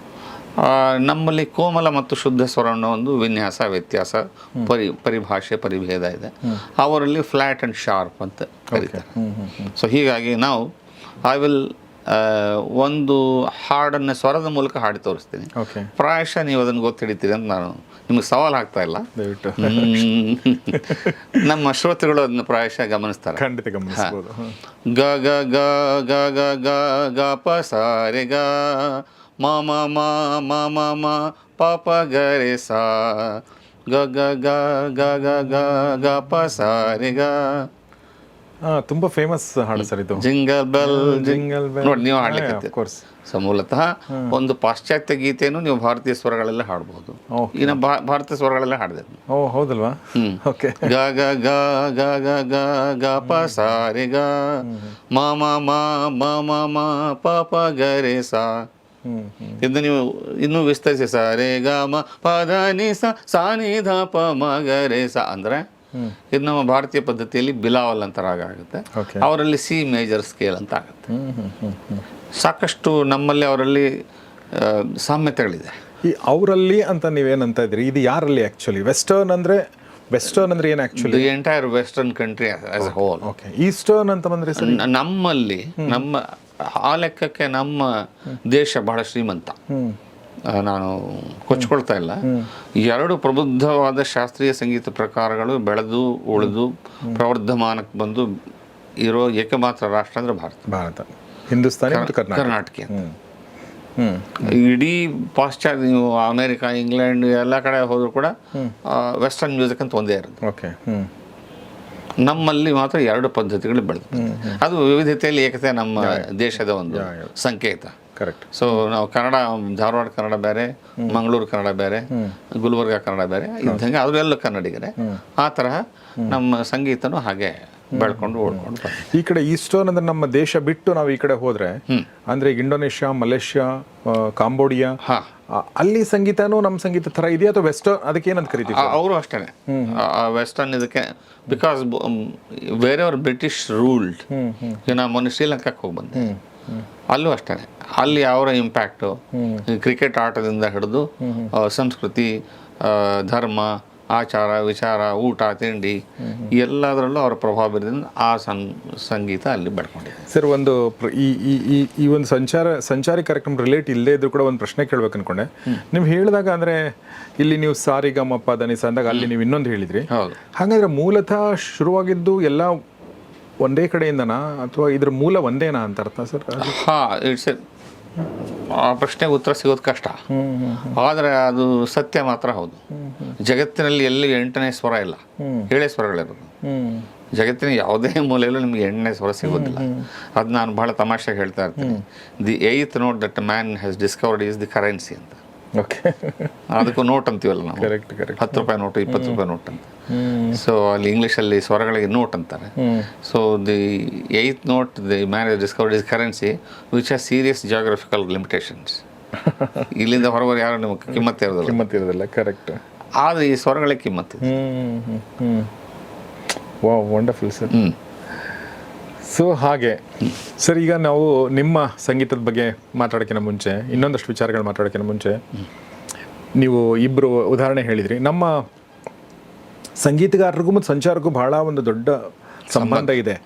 ನಮ್ಮಲ್ಲಿ ಕೋಮಲ ಮತ್ತು ಶುದ್ಧ ಸ್ವರ ಅನ್ನೋ ಒಂದು ವಿನ್ಯಾಸ, ವ್ಯತ್ಯಾಸ, ಪರಿಭಾಷೆ, ಪರಿಭೇದ ಇದೆ. ಅವರಲ್ಲಿ ಫ್ಲ್ಯಾಟ್ ಆ್ಯಂಡ್ ಶಾರ್ಪ್ ಅಂತ ಕರೀತಾರೆ. ಸೊ ಹೀಗಾಗಿ ನಾವು ಐ ವಿಲ್ ಒಂದು ಹಾಡನ್ನು ಸ್ವರದ ಮೂಲಕ ಹಾಡಿ ತೋರಿಸ್ತೀನಿ. ಪ್ರಾಯಶಃ ನೀವು ಅದನ್ನು ಗೊತ್ತಿಡಿತೀರಿ ಅಂತ ನಾನು ನಿಮಗೆ ಸವಾಲು ಹಾಕ್ತಾ ಇಲ್ಲ. ನಮ್ಮ ಶ್ರೋತೃಗಳು ಅದನ್ನು ಪ್ರಾಯಶಃ ಗಮನಿಸ್ತಾರೆ. ಖಂಡಿತ ಗಮನಿಸಬಹುದು. ಗ ಗ ಗ ಗ ಗ ಗ ಗ ಪ ಸ ರೆ ಗ ಮ ಮ ಮ ಮ ಮ ಮ ಪ ಪ ಗ ರೆ ಸ ಗ ಗ ಗ ಗ ಗ ಗ ಗ ಪ ಸ ರೆ ಗ. ತುಂಬಾ ಫೇಮಸ್ ಹಾಡು ಸರ್ ಇದು. ಜಿಂಗಲ್ ಬೆಲ್ ಜಿಂಗಲ್ ಬೆಲ್ ನೋಡಿ, ನೀವು ಹಾಡ್ಲಿಕ್ಕೆ. ಸೊ ಮೂಲತಃ ಒಂದು ಪಾಶ್ಚಾತ್ಯ ಗೀತೆಯನ್ನು ನೀವು ಭಾರತೀಯ ಸ್ವರಗಳೆಲ್ಲ ಹಾಡಬಹುದು. ಇನ್ನು ಭಾರತೀಯ ಸ್ವರಗಳೆಲ್ಲ ಹಾಡಿದೆ. ಓ ಹೌದಲ್ವಾ? ಓಕೆ. ಗ ಗ ಗ ಗ ಗ ಗ ಗ ಪ ಸ ರೆ ಗ ಮ ಮ ಮ ಮ ಮ ಮ ಪ ಪ ಗ ರೆ ಸ. ಇದು ನೀವು ಇನ್ನೂ ವಿಸ್ತರಿಸಿ ಸ ರೇ ಗ ಮ ಪ ಧ ನಿ ಸ ಸ ನಿ ಧ ಪ ಮ ಗ ರೆ ಸ ಅಂದರೆ ಇದು ನಮ್ಮ ಭಾರತೀಯ ಪದ್ಧತಿಯಲ್ಲಿ ಬಿಲಾವಲ್ ಅಂತ ರಾಗ ಆಗುತ್ತೆ. ಅವರಲ್ಲಿ ಸಿ ಮೇಜರ್ ಸ್ಕೇಲ್ ಅಂತ ಆಗುತ್ತೆ. ಸಾಕಷ್ಟು ನಮ್ಮಲ್ಲಿ ಅವರಲ್ಲಿ ಸಾಮ್ಯತೆಗಳಿದೆ. ಈ ಅವರಲ್ಲಿ ಅಂತ ನೀವೇನಂತ ಇದ್ರಿ, ಇದು ಯಾರಲ್ಲಿ ಆ್ಯಕ್ಚುಲಿ? ವೆಸ್ಟರ್ನ್ ಅಂದರೆ ಏನು actually? The entire western country as a hole. Okay. Eastern ಅಂತ ಬಂದರೆ ನಮ್ಮಲ್ಲಿ ಆ ಲೆಕ್ಕಕ್ಕೆ ನಮ್ಮ ದೇಶ ಬಹಳ ಶ್ರೀಮಂತ. ನಾನು ಕೊಚ್ಕೊಳ್ತಾ ಇಲ್ಲ. 2 ಪ್ರಬುದ್ಧವಾದ ಶಾಸ್ತ್ರೀಯ ಸಂಗೀತ ಪ್ರಕಾರಗಳು ಬೆಳೆದು ಉಳಿದು ಪ್ರವರ್ಧಮಾನಕ್ಕೆ ಬಂದು ಇರೋ ಏಕಮಾತ್ರ ರಾಷ್ಟ್ರ ಅಂದರೆ ಭಾರತ. ಹಿಂದೂಸ್ತಾನಿ ಮತ್ತು ಕರ್ನಾಟಕ. ಇಡೀ ಪಾಶ್ಚಾತ್ಯ, ನೀವು ಅಮೇರಿಕಾ, ಇಂಗ್ಲೆಂಡ್ ಎಲ್ಲ ಕಡೆ ಹೋದರೂ ಕೂಡ ವೆಸ್ಟರ್ನ್ ಮ್ಯೂಸಿಕ್ ಅಂತ ಒಂದೇ ಇರೋದು. ಓಕೆ. ನಮ್ಮಲ್ಲಿ ಮಾತ್ರ 2 ಪದ್ಧತಿಗಳು ಬೆಳೆದು, ಅದು ವಿವಿಧತೆಯಲ್ಲಿ ಏಕತೆ ನಮ್ಮ ದೇಶದ ಒಂದು ಸಂಕೇತ. ಕರೆಕ್ಟ್. ಸೊ ನಾವು ಕನ್ನಡ, ಧಾರವಾಡ ಕನ್ನಡ ಬೇರೆ, ಮಂಗಳೂರು ಕನ್ನಡ ಬೇರೆ, ಗುಲ್ಬರ್ಗ ಕನ್ನಡ ಬೇರೆ ಇದ್ದಂಗೆ ಅವರೆಲ್ಲ ಕನ್ನಡಿಗರೇ. ಆ ತರಹ ನಮ್ಮ ಸಂಗೀತನೂ ಹಾಗೆ ಬೆಳ್ಕೊಂಡು ಓಡ್ಕೊಂಡು. ಈ ಕಡೆ ಈಸ್ಟರ್ನ್ ಅಂದ್ರೆ ನಮ್ಮ ದೇಶ ಬಿಟ್ಟು ನಾವು ಈ ಕಡೆ ಹೋದ್ರೆ ಅಂದ್ರೆ ಈಗ ಇಂಡೋನೇಷ್ಯಾ, ಮಲೇಷ್ಯಾ, ಕಾಂಬೋಡಿಯಾ, ಅಲ್ಲಿ ಸಂಗೀತನೂ ನಮ್ಮ ಸಂಗೀತ ತರ ಇದೆಯಾ ಅಥವಾ ವೆಸ್ಟರ್ನ್ ಅದಕ್ಕೆ ಏನಂತ ಕರಿತೀವಿ? ಅವರು ಅಷ್ಟೇ ವೆಸ್ಟರ್ನ್ ಇದಕ್ಕೆ. ಬಿಕಾಸ್ ಬೇರೆ ಅವರು ಬ್ರಿಟಿಷ್ ರೂಲ್ಡ್. ನಾ ಮೊನ್ನೆ ಶ್ರೀಲಂಕಾಕ್ಕೆ ಹೋಗಿ ಬಂದೆ, ಅಲ್ಲೂ ಅಷ್ಟೇ. ಅಲ್ಲಿ ಅವರ ಇಂಪ್ಯಾಕ್ಟು ಕ್ರಿಕೆಟ್ ಆಟದಿಂದ ಹಿಡಿದು ಸಂಸ್ಕೃತಿ, ಧರ್ಮ, ಆಚಾರ, ವಿಚಾರ, ಊಟ, ತಿಂಡಿ ಎಲ್ಲದರಲ್ಲೂ ಅವರ ಪ್ರಭಾವ ಬೀರಿದಿಂದ ಆ ಸಂಗೀತ ಅಲ್ಲಿ ಬೆಳ್ಕೊಂಡಿದೆ. ಸರ್, ಒಂದು ಈ ಒಂದು ಸಂಚಾರಿ ಕಾರ್ಯಕ್ರಮ ರಿಲೇಟ್ ಇಲ್ಲದೇ ಇದ್ರೂ ಕೂಡ ಒಂದು ಪ್ರಶ್ನೆ ಕೇಳ್ಬೇಕು ಅನ್ಕೊಂಡೆ. ನೀವು ಹೇಳಿದಾಗ ಅಂದರೆ ಇಲ್ಲಿ ನೀವು ಸಾರಿ ಗ ಮ ಪ ಧ ನಿ ಸ ಅಂದಾಗ ಅಲ್ಲಿ ನೀವು ಇನ್ನೊಂದು ಹೇಳಿದ್ರಿ. ಹಾಗಾದ್ರೆ ಮೂಲತಃ ಶುರುವಾಗಿದ್ದು ಎಲ್ಲ ಒಂದೇ ಕಡೆಯಿಂದನಾ ಅಥವಾ ಇದ್ರ ಮೂಲ ಒಂದೇನಾ ಅಂತ ಅರ್ಥ ಸರ್? ಹಾಂ, ಇಟ್ಸ್ ಆ ಪ್ರಶ್ನೆಗೆ ಉತ್ತರ ಸಿಗೋದು ಕಷ್ಟ. ಆದರೆ ಅದು ಸತ್ಯ ಮಾತ್ರ ಹೌದು. ಜಗತ್ತಿನಲ್ಲಿ ಎಲ್ಲಿ 8ನೇ ಸ್ವರ ಇಲ್ಲ, 7 ಸ್ವರಗಳಿರೋದು. ಜಗತ್ತಿನ ಯಾವುದೇ ಮೂಲೆಯಲ್ಲೂ ನಿಮಗೆ 8ನೇ ಸ್ವರ ಸಿಗೋದಿಲ್ಲ. ಅದು ನಾನು ಬಹಳ ತಮಾಷೆಗೆ ಹೇಳ್ತಾ ಇರ್ತೀನಿ. The 8th note that man has discovered is the currency ಅಂತ. ಓಕೆ, ಅದಕ್ಕೂ ನೋಟ್ ಅಂತೀವಲ್ಲ ನಾವು, ಕರೆಕ್ಟ್ ಕರೆಕ್ಟ್. 10 ರೂಪಾಯಿ ನೋಟು, 20 ರೂಪಾಯಿ ನೋಟ್ ಅಂತ. ಸೊ ಅಲ್ಲಿ ಇಂಗ್ಲೀಷಲ್ಲಿ ಸ್ವರಗಳಿಗೆ ನೋಟ್ ಅಂತಾರೆ. So the 8th note the man has discovered is currency which has serious geographical limitations. ಇಲ್ಲಿಂದ ಹೊರಗಡೆ ಯಾರು ನಿಮಗೆ ಕಿಮ್ಮತ್ತಿರೋದಿಲ್ಲ. ಕರೆಕ್ಟ್. ಆದರೆ ಈ ಸ್ವರಗಳಿಗೆ ಕಿಮ್ಮತ್ತಿದೆ. Wow, wonderful sir. ಸೊ ಹಾಗೆ ಸರ್, ಈಗ ನಾವು ನಿಮ್ಮ ಸಂಗೀತದ ಬಗ್ಗೆ ಮಾತಾಡೋಕ್ಕಿಂತ ಮುಂಚೆ ಇನ್ನೊಂದಷ್ಟು ವಿಚಾರಗಳು ಮಾತಾಡೋಕ್ಕಿಂತ ಮುಂಚೆ ನೀವು ಇಬ್ಬರು ಉದಾಹರಣೆ ಹೇಳಿದ್ರಿ. ನಮ್ಮ ಸಂಗೀತಗಾರರಿಗೂ ಮತ್ತು ಸಂಚಾರಕ್ಕೂ ಬಹಳ ಒಂದು ದೊಡ್ಡ ಸಂಬಂಧ ಇದೆ.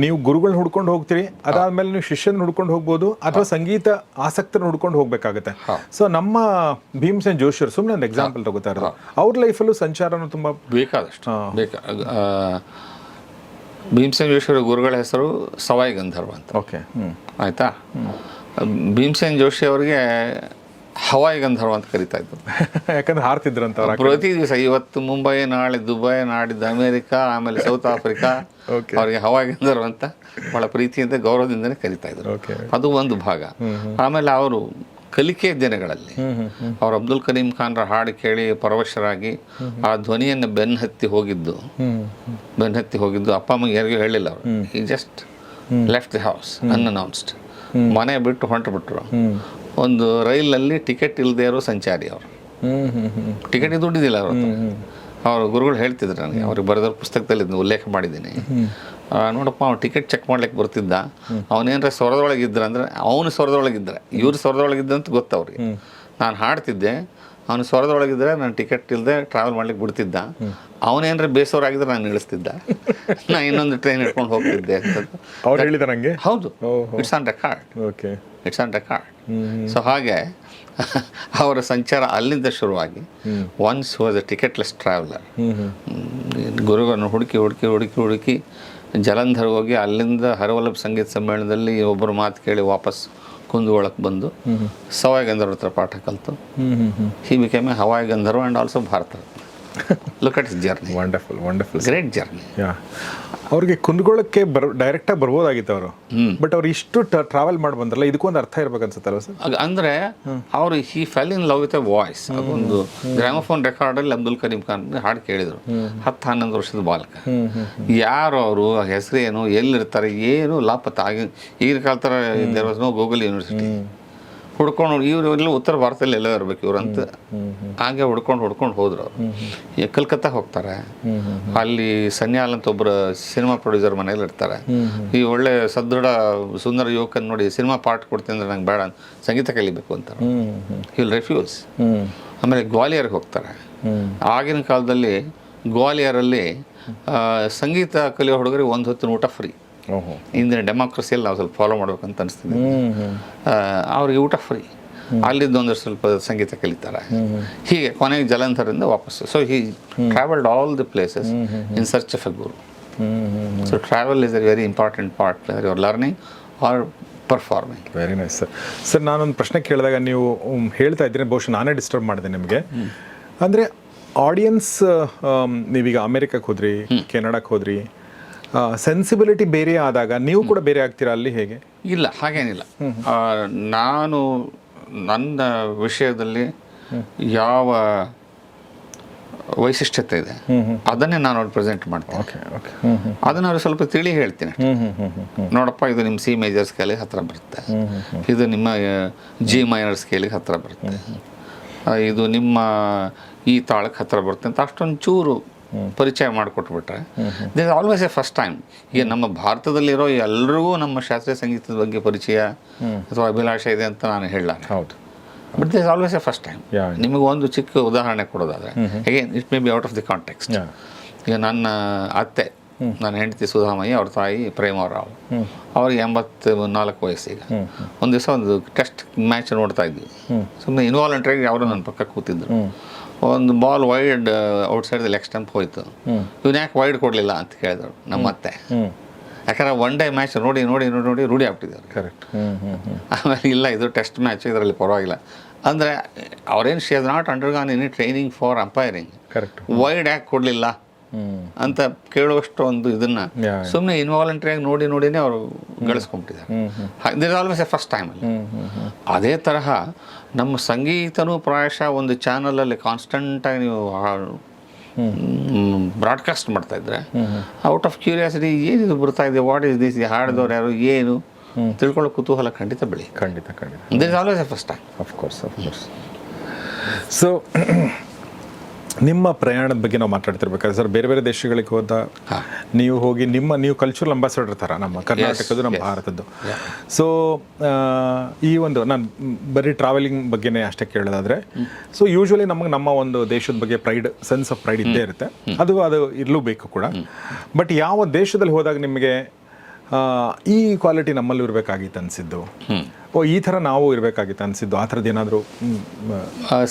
ನೀವು ಗುರುಗಳನ್ನ ಹುಡ್ಕೊಂಡು ಹೋಗ್ತೀರಿ, ಅದಾದ್ಮೇಲೆ ನೀವು ಶಿಷ್ಯನ ಹುಡ್ಕೊಂಡು ಹೋಗ್ಬೋದು, ಅಥವಾ ಸಂಗೀತ ಆಸಕ್ತನ ಹುಡ್ಕೊಂಡು ಹೋಗ್ಬೇಕಾಗತ್ತೆ. ಸೊ ನಮ್ಮ ಭೀಮಸೇನ್ ಜೋಶಿಯವರು, ಸುಮ್ಮನೆ ಒಂದು ಎಕ್ಸಾಂಪಲ್ ತಗೋತಾ ಇರೋದು, ಅವ್ರ ಲೈಫಲ್ಲೂ ಸಂಚಾರನೂ ತುಂಬ ಬೇಕಾದಷ್ಟು ಭೀಮಸೇನ್ ಜೋಶಿಯವರ ಗುರುಗಳ ಹೆಸರು ಸವಾಯಿ ಗಂಧರ್ವ ಅಂತ. ಓಕೆ, ಆಯಿತಾ. ಭೀಮಸೇನ್ ಜೋಶಿ ಅವರಿಗೆ ಹವಾಯಿ ಗಂಧರ್ವ ಅಂತ ಕರಿತಾ ಇದ್ರು. ಯಾಕಂದ್ರೆ ಹಾರ್ತಿದ್ರಂತ ಪ್ರತಿ ದಿವಸ, ಇವತ್ತು ಮುಂಬೈ, ನಾಳೆ ದುಬೈ, ನಾಡಿದ್ದು ಅಮೇರಿಕಾ, ಆಮೇಲೆ ಸೌತ್ ಆಫ್ರಿಕಾ, ಅವರಿಗೆ ಹವಾಯಿ ಗಂಧರ್ವ ಅಂತ ಬಹಳ ಪ್ರೀತಿಯಿಂದ ಗೌರವದಿಂದನೇ ಕರಿತಾ ಇದ್ರು. ಅದು ಒಂದು ಭಾಗ. ಆಮೇಲೆ ಅವರು ಕಲಿಕೆ ದಿನಗಳಲ್ಲಿ ಅವರು ಅಬ್ದುಲ್ ಕರೀಂ ಖಾನ್ರ ಹಾಡು ಕೇಳಿ ಪರವಶರಾಗಿ ಆ ಧ್ವನಿಯನ್ನು ಬೆನ್ನತ್ತಿ ಹೋಗಿದ್ದು ಅಪ್ಪ ಅಮ್ಮಗೆ ಯಾರಿಗೂ ಹೇಳಿಲ್ಲ ಅವರು. ಈ ಜಸ್ಟ್ ಲೆಫ್ಟ್ ದಿ ಹೌಸ್ ಅನ್ಅನೌನ್ಸ್ಡ್. ಮನೆ ಬಿಟ್ಟು ಹೊಂಟು ಬಿಟ್ರು. ಒಂದು ರೈಲಲ್ಲಿ ಟಿಕೆಟ್ ಇಲ್ಲದೆ ಇರೋ ಸಂಚಾರಿ ಅವರು. ಟಿಕೆಟಿಗೆ ದುಡ್ಡಿದ್ದಿಲ್ಲ ಅವ್ರ ಹತ್ರ. ಅವ್ರ ಗುರುಗಳು ಹೇಳ್ತಿದ್ರು ನನಗೆ, ಅವ್ರಿಗೆ ಬರೆದವ್ರ ಪುಸ್ತಕದಲ್ಲಿ ಇದನ್ನ ಉಲ್ಲೇಖ ಮಾಡಿದ್ದೀನಿ. ನೋಡಪ್ಪ, ಅವ್ನು ಟಿಕೆಟ್ ಚೆಕ್ ಮಾಡ್ಲಿಕ್ಕೆ ಬರ್ತಿದ್ದ, ಅವನೇನರ ಸ್ವರದೊಳಗಿದ್ರ ಅಂದರೆ ಅವನು ಸ್ವರದೊಳಗಿದ್ರೆ, ಇವ್ರು ಸ್ವರದೊಳಗಿದ್ದ ಅಂತ ಗೊತ್ತವ್ರಿಗೆ. ನಾನು ಹಾಡ್ತಿದ್ದೆ, ಅವನು ಸ್ವರದೊಳಗಿದ್ರೆ ನಾನು ಟಿಕೆಟ್ ಇಲ್ಲದೆ ಟ್ರಾವೆಲ್ ಮಾಡ್ಲಿಕ್ಕೆ ಬಿಡ್ತಿದ್ದ. ಅವನೇನರ ಬೇಸೋರಾಗಿದ್ರೆ ನಾನು ಇಳಿಸ್ತಿದ್ದ, ನಾನು ಇನ್ನೊಂದು ಟ್ರೈನ್ ಹಿಡ್ಕೊಂಡು ಹೋಗ್ತಿದ್ದೆ ಅಂತ ಅವ್ರು ಹೇಳಿದ ನನಗೆ. ಹೌದು, it's on record. Okay, it's on record. So ಹಾಗೆ ಅವರ ಸಂಚಾರ ಅಲ್ಲಿಂದ ಶುರುವಾಗಿ ಒನ್ಸ್ ವಾಸ್ ಅ ಟಿಕೆಟ್ಲೆಸ್ ಟ್ರಾವೆಲರ್. ಗುರುಗಳನ್ನು ಹುಡುಕಿ ಜಲಂಧರ್ ಹೋಗಿ ಅಲ್ಲಿಂದ ಹರವಲ್ಲಭ ಸಂಗೀತ ಸಮ್ಮೇಳನದಲ್ಲಿ ಒಬ್ಬರು ಮಾತು ಕೇಳಿ ವಾಪಸ್ ಕುಂದಗೋಳಕ್ಕೆ ಬಂದು ಸವಾಯಿ ಗಂಧರ್ವ ಹತ್ರ ಪಾಠ ಕಲಿತು ಹಿ became A Hawaii Gandharva and also Bharat Ratna. Look at his journey. Wonderful great journey. ಅವ್ರಿಗೆ ಕುಂದಗೋಳಕ್ಕೆ ಡೈರೆಕ್ಟಾಗಿ ಬರ್ಬೋದಾಗಿತ್ತು ಅವರು, ಬಟ್ ಅವ್ರು ಇಷ್ಟು ಟ್ರಾವೆಲ್ ಮಾಡಿ ಬಂದ್ರಲ್ಲ, ಇದಕ್ಕೊಂದು ಅರ್ಥ ಇರ್ಬೇಕು ಅನ್ಸುತ್ತಲ್ಲ ಸರ್? ಅಂದರೆ ಅವರು he fell in love with a voice. ಅದೊಂದು ಗ್ರಾಮೋಫೋನ್ ರೆಕಾರ್ಡಲ್ಲಿ ಅಬ್ದುಲ್ ಕರೀಂ ಖಾನ್ ಹಾಡು ಕೇಳಿದರು. 10-11 ವರ್ಷದ ಬಾಲಕ. ಯಾರು ಅವರು, ಹೆಸರೇನು, ಎಲ್ಲಿರ್ತಾರೆ, ಏನು ಲಾಪತ್ತ. ಈಗಿನ ಕಾಲ ಥರ there was no Google university. ಹುಡ್ಕೊಂಡು ಇವರೆಲ್ಲ ಉತ್ತರ ಭಾರತದಲ್ಲಿ ಎಲ್ಲೋ ಇರಬೇಕು ಇವ್ರಂತ. ಹಾಗೆ ಹುಡ್ಕೊಂಡು ಹೋದ್ರು ಅವರು. ಕಲ್ಕತ್ತಾ ಹೋಗ್ತಾರೆ. ಅಲ್ಲಿ ಸನ್ಯಾಲ್ ಅಂತ ಒಬ್ಬರು ಸಿನಿಮಾ ಪ್ರೊಡ್ಯೂಸರ್ ಮನೇಲಿ ಇರ್ತಾರೆ. ಈ ಒಳ್ಳೆ ಸದೃಢ ಸುಂದರ ಯುವಕನ್ ನೋಡಿ ಸಿನಿಮಾ ಪಾರ್ಟ್ ಕೊಡ್ತೀನಿ ಅಂದ್ರೆ ನಂಗೆ ಬೇಡ, ಸಂಗೀತ ಕಲಿಬೇಕು ಅಂತಾರೆ. He will refuse. ಆಮೇಲೆ ಗ್ವಾಲಿಯರ್ಗೆ ಹೋಗ್ತಾರೆ. ಆಗಿನ ಕಾಲದಲ್ಲಿ ಗ್ವಾಲಿಯರಲ್ಲಿ ಸಂಗೀತ ಕಲಿಯೋ ಹುಡುಗರಿಗೆ ಒಂದು ಹೊತ್ತಿನ ಊಟ ಫ್ರೀ. ಇಂದಿನ ಡೆಮಾಕ್ರಸಿಯಲ್ಲಿ ನಾವು ಸ್ವಲ್ಪ ಫಾಲೋ ಮಾಡ್ಬೇಕಂತ ಅನಿಸ್ತಿದೆ. ಅವ್ರಿಗೆ ಊಟ ಫ್ರೀ. ಅಲ್ಲಿದ್ದು ಒಂದಷ್ಟು ಸ್ವಲ್ಪ ಸಂಗೀತ ಕಲಿತಾರೆ. ಹೀಗೆ ಕೊನೆಗೆ ಜಲಂಧರಿಂದ ವಾಪಸ್ಸು. So he travelled all the places in search of a guru. So travel is a very important part whether you are learning or performing. Very nice sir. Sir, ನಾನೊಂದು ಪ್ರಶ್ನೆ ಕೇಳಿದಾಗ ನೀವು ಹೇಳ್ತಾ ಇದ್ದೀನಿ, ಬಹುಶಃ ನಾನೇ ಡಿಸ್ಟರ್ಬ್ ಮಾಡಿದೆ ನಿಮಗೆ. ಅಂದರೆ ಆಡಿಯನ್ಸ್, ನೀವೀಗ ಅಮೇರಿಕಕ್ಕೆ ಹೋದ್ರಿ, ಕೆನಡಾಕ್ಕೆ ಹೋದ್ರಿ, ಸೆನ್ಸಿಬಿಲಿಟಿ ಬೇರೆ ಆದಾಗ ನೀವು ಕೂಡ ಬೇರೆ ಆಗ್ತೀರಾ ಅಲ್ಲಿ, ಹೇಗೆ? ಇಲ್ಲ, ಹಾಗೇನಿಲ್ಲ. ನಾನು ನನ್ನ ವಿಷಯದಲ್ಲಿ ಯಾವ ವೈಶಿಷ್ಟ್ಯತೆ ಇದೆ ಅದನ್ನೇ ನಾನು ಅವ್ರು ಪ್ರೆಸೆಂಟ್ ಮಾಡ್ತೀನಿ. ಅದನ್ನು ಅವ್ರು ಸ್ವಲ್ಪ ತಿಳಿ ಹೇಳ್ತೀನಿ. ನೋಡಪ್ಪ, ಇದು ನಿಮ್ಮ ಸಿ ಮೇಜರ್ ಸ್ಕೇಲಿಗೆ ಹತ್ತಿರ ಬರುತ್ತೆ, ಇದು ನಿಮ್ಮ ಜಿ ಮೈನರ್ ಸ್ಕೇಲಿಗೆ ಹತ್ತಿರ ಬರುತ್ತೆ, ಇದು ನಿಮ್ಮ ಈ ತಾಳಕ್ಕೆ ಹತ್ತಿರ ಬರುತ್ತೆ ಅಂತ ಅಷ್ಟೊಂದು ಚೂರು ಪರಿಚಯ ಮಾಡಿಕೊಟ್ಬಿಟ್ರೆ this always a first time. ಈಗ ನಮ್ಮ ಭಾರತದಲ್ಲಿರೋ ಎಲ್ರಿಗೂ ನಮ್ಮ ಶಾಸ್ತ್ರೀಯ ಸಂಗೀತದ ಬಗ್ಗೆ ಪರಿಚಯ ಅಥವಾ ಅಭಿಲಾಷೆ ಇದೆ ಅಂತ ನಾನು ಹೇಳಲಾರೆ. ಹೌದು, but this always a first time. ನಿಮಗೆ ಒಂದು ಚಿಕ್ಕ ಉದಾಹರಣೆ ಕೊಡೋದಾದರೆ, again it may be out of the context. ಈಗ ನನ್ನ ಅತ್ತೆ, ನನ್ನ ಹೆಂಡತಿ ಸುಧಾಮಯ್ಯ, ಅವ್ರ ತಾಯಿ ಪ್ರೇಮರಾವ್, ಅವ್ರಿಗೆ 84 ವಯಸ್ಸೀಗ. ಒಂದು ದಿವಸ ಒಂದು ಟೆಸ್ಟ್ ಮ್ಯಾಚ್ ನೋಡ್ತಾ ಇದ್ವಿ. ಸುಮ್ಮನೆ ಇನ್ವಾಲಂಟ್ರಿಯಾಗಿ ಅವರು ನನ್ನ ಪಕ್ಕ ಕೂತಿದ್ರು. ಒಂದು ball wide outside leg stump ಹೋಯ್ತು. ಇವನು ಯಾಕೆ ವೈಡ್ ಕೊಡಲಿಲ್ಲ ಅಂತ ಕೇಳಿದ್ರು ನಮ್ಮ ಅತ್ತೆ. ಯಾಕಂದ್ರೆ ಒನ್ ಡೇ ಮ್ಯಾಚ್ ನೋಡಿ ನೋಡಿ ನೋಡಿ ನೋಡಿ ರೂಢಿ ಆಗ್ಬಿಟ್ಟಿದ್ದಾರೆ. ಕರೆಕ್ಟ್. ಆಮೇಲೆ ಇಲ್ಲ ಇದು ಟೆಸ್ಟ್ ಮ್ಯಾಚ್, ಇದರಲ್ಲಿ ಪರವಾಗಿಲ್ಲ ಅಂದರೆ ಅವ್ರೇನು she has not undergone any training for umpiring. Correct. Wide ಯಾಕೆ ಕೊಡಲಿಲ್ಲ ಅಂತ ಕೇಳುವಷ್ಟು ಒಂದು ಇದನ್ನು ಸುಮ್ಮನೆ ಇನ್ವಾಲಂಟ್ರಿಯಾಗಿ ನೋಡಿ ನೋಡಿನೇ ಅವರು ಗಳಿಸ್ಕೊಂಡ್ಬಿಟ್ಟಿದ್ದಾರೆ. ದಿಸ್ ಆಲ್ವೇಸ್ ಎ ಫಸ್ಟ್ ಟೈಮಲ್ಲಿ. ಅದೇ ತರಹ ನಮ್ಮ ಸಂಗೀತನೂ ಪ್ರಾಯಶಃ ಒಂದು ಚಾನಲಲ್ಲಿ ಕಾನ್ಸ್ಟೆಂಟಾಗಿ ನೀವು ಬ್ರಾಡ್ಕಾಸ್ಟ್ ಮಾಡ್ತಾಯಿದ್ರೆ ಔಟ್ ಆಫ್ ಕ್ಯೂರಿಯಾಸಿಟಿ ಏನಿದು ಬರ್ತಾ ಇದೆ, ವಾಟ್ ಇಸ್ ದಿಸ್, ಹಾಡಿದವ್ರು ಯಾರು, ಏನು ತಿಳ್ಕೊಳ್ಳೋ ಕುತೂಹಲ ಖಂಡಿತ ಬೆಳಿ. ಖಂಡಿತ ಖಂಡಿತ. This is always a first time. Of course. So ನಿಮ್ಮ ಪ್ರಯಾಣದ ಬಗ್ಗೆ ನಾವು ಮಾತಾಡ್ತಿರ್ಬೇಕಾದ್ರೆ ಸರ್, ಬೇರೆ ಬೇರೆ ದೇಶಗಳಿಗೆ ಹೋದ ನೀವು ಹೋಗಿ ನೀವು ಕಲ್ಚರಲ್ ಅಂಬಾಸಡರ್ ಥರ ನಮ್ಮ ಕರ್ನಾಟಕದ್ದು, ನಮ್ಮ ಭಾರತದ್ದು. ಸೊ ಈ ಒಂದು ನಾನು ಬರೀ ಟ್ರಾವೆಲಿಂಗ್ ಬಗ್ಗೆನೇ ಅಷ್ಟೇ ಕೇಳೋದಾದರೆ, ಸೊ ಯೂಶ್ವಲಿ ನಮಗೆ ನಮ್ಮ ಒಂದು ದೇಶದ ಬಗ್ಗೆ ಸೆನ್ಸ್ ಆಫ್ ಪ್ರೈಡ್ ಇದ್ದೇ ಇರುತ್ತೆ, ಅದು ಇರಲೂ ಬೇಕು ಕೂಡ. ಬಟ್ ಯಾವ ದೇಶದಲ್ಲಿ ಹೋದಾಗ ನಿಮಗೆ ಈ ಕ್ವಾಲಿಟಿ ನಮ್ಮಲ್ಲೂ ಇರಬೇಕಾಗಿತ್ತು ಅನಿಸಿದ್ದು, ಈ ಥರ ನಾವು ಇರಬೇಕಾಗಿತ್ತು ಅನಿಸಿದ್ದು, ಆ ಥರದ್ದು ಏನಾದರೂ?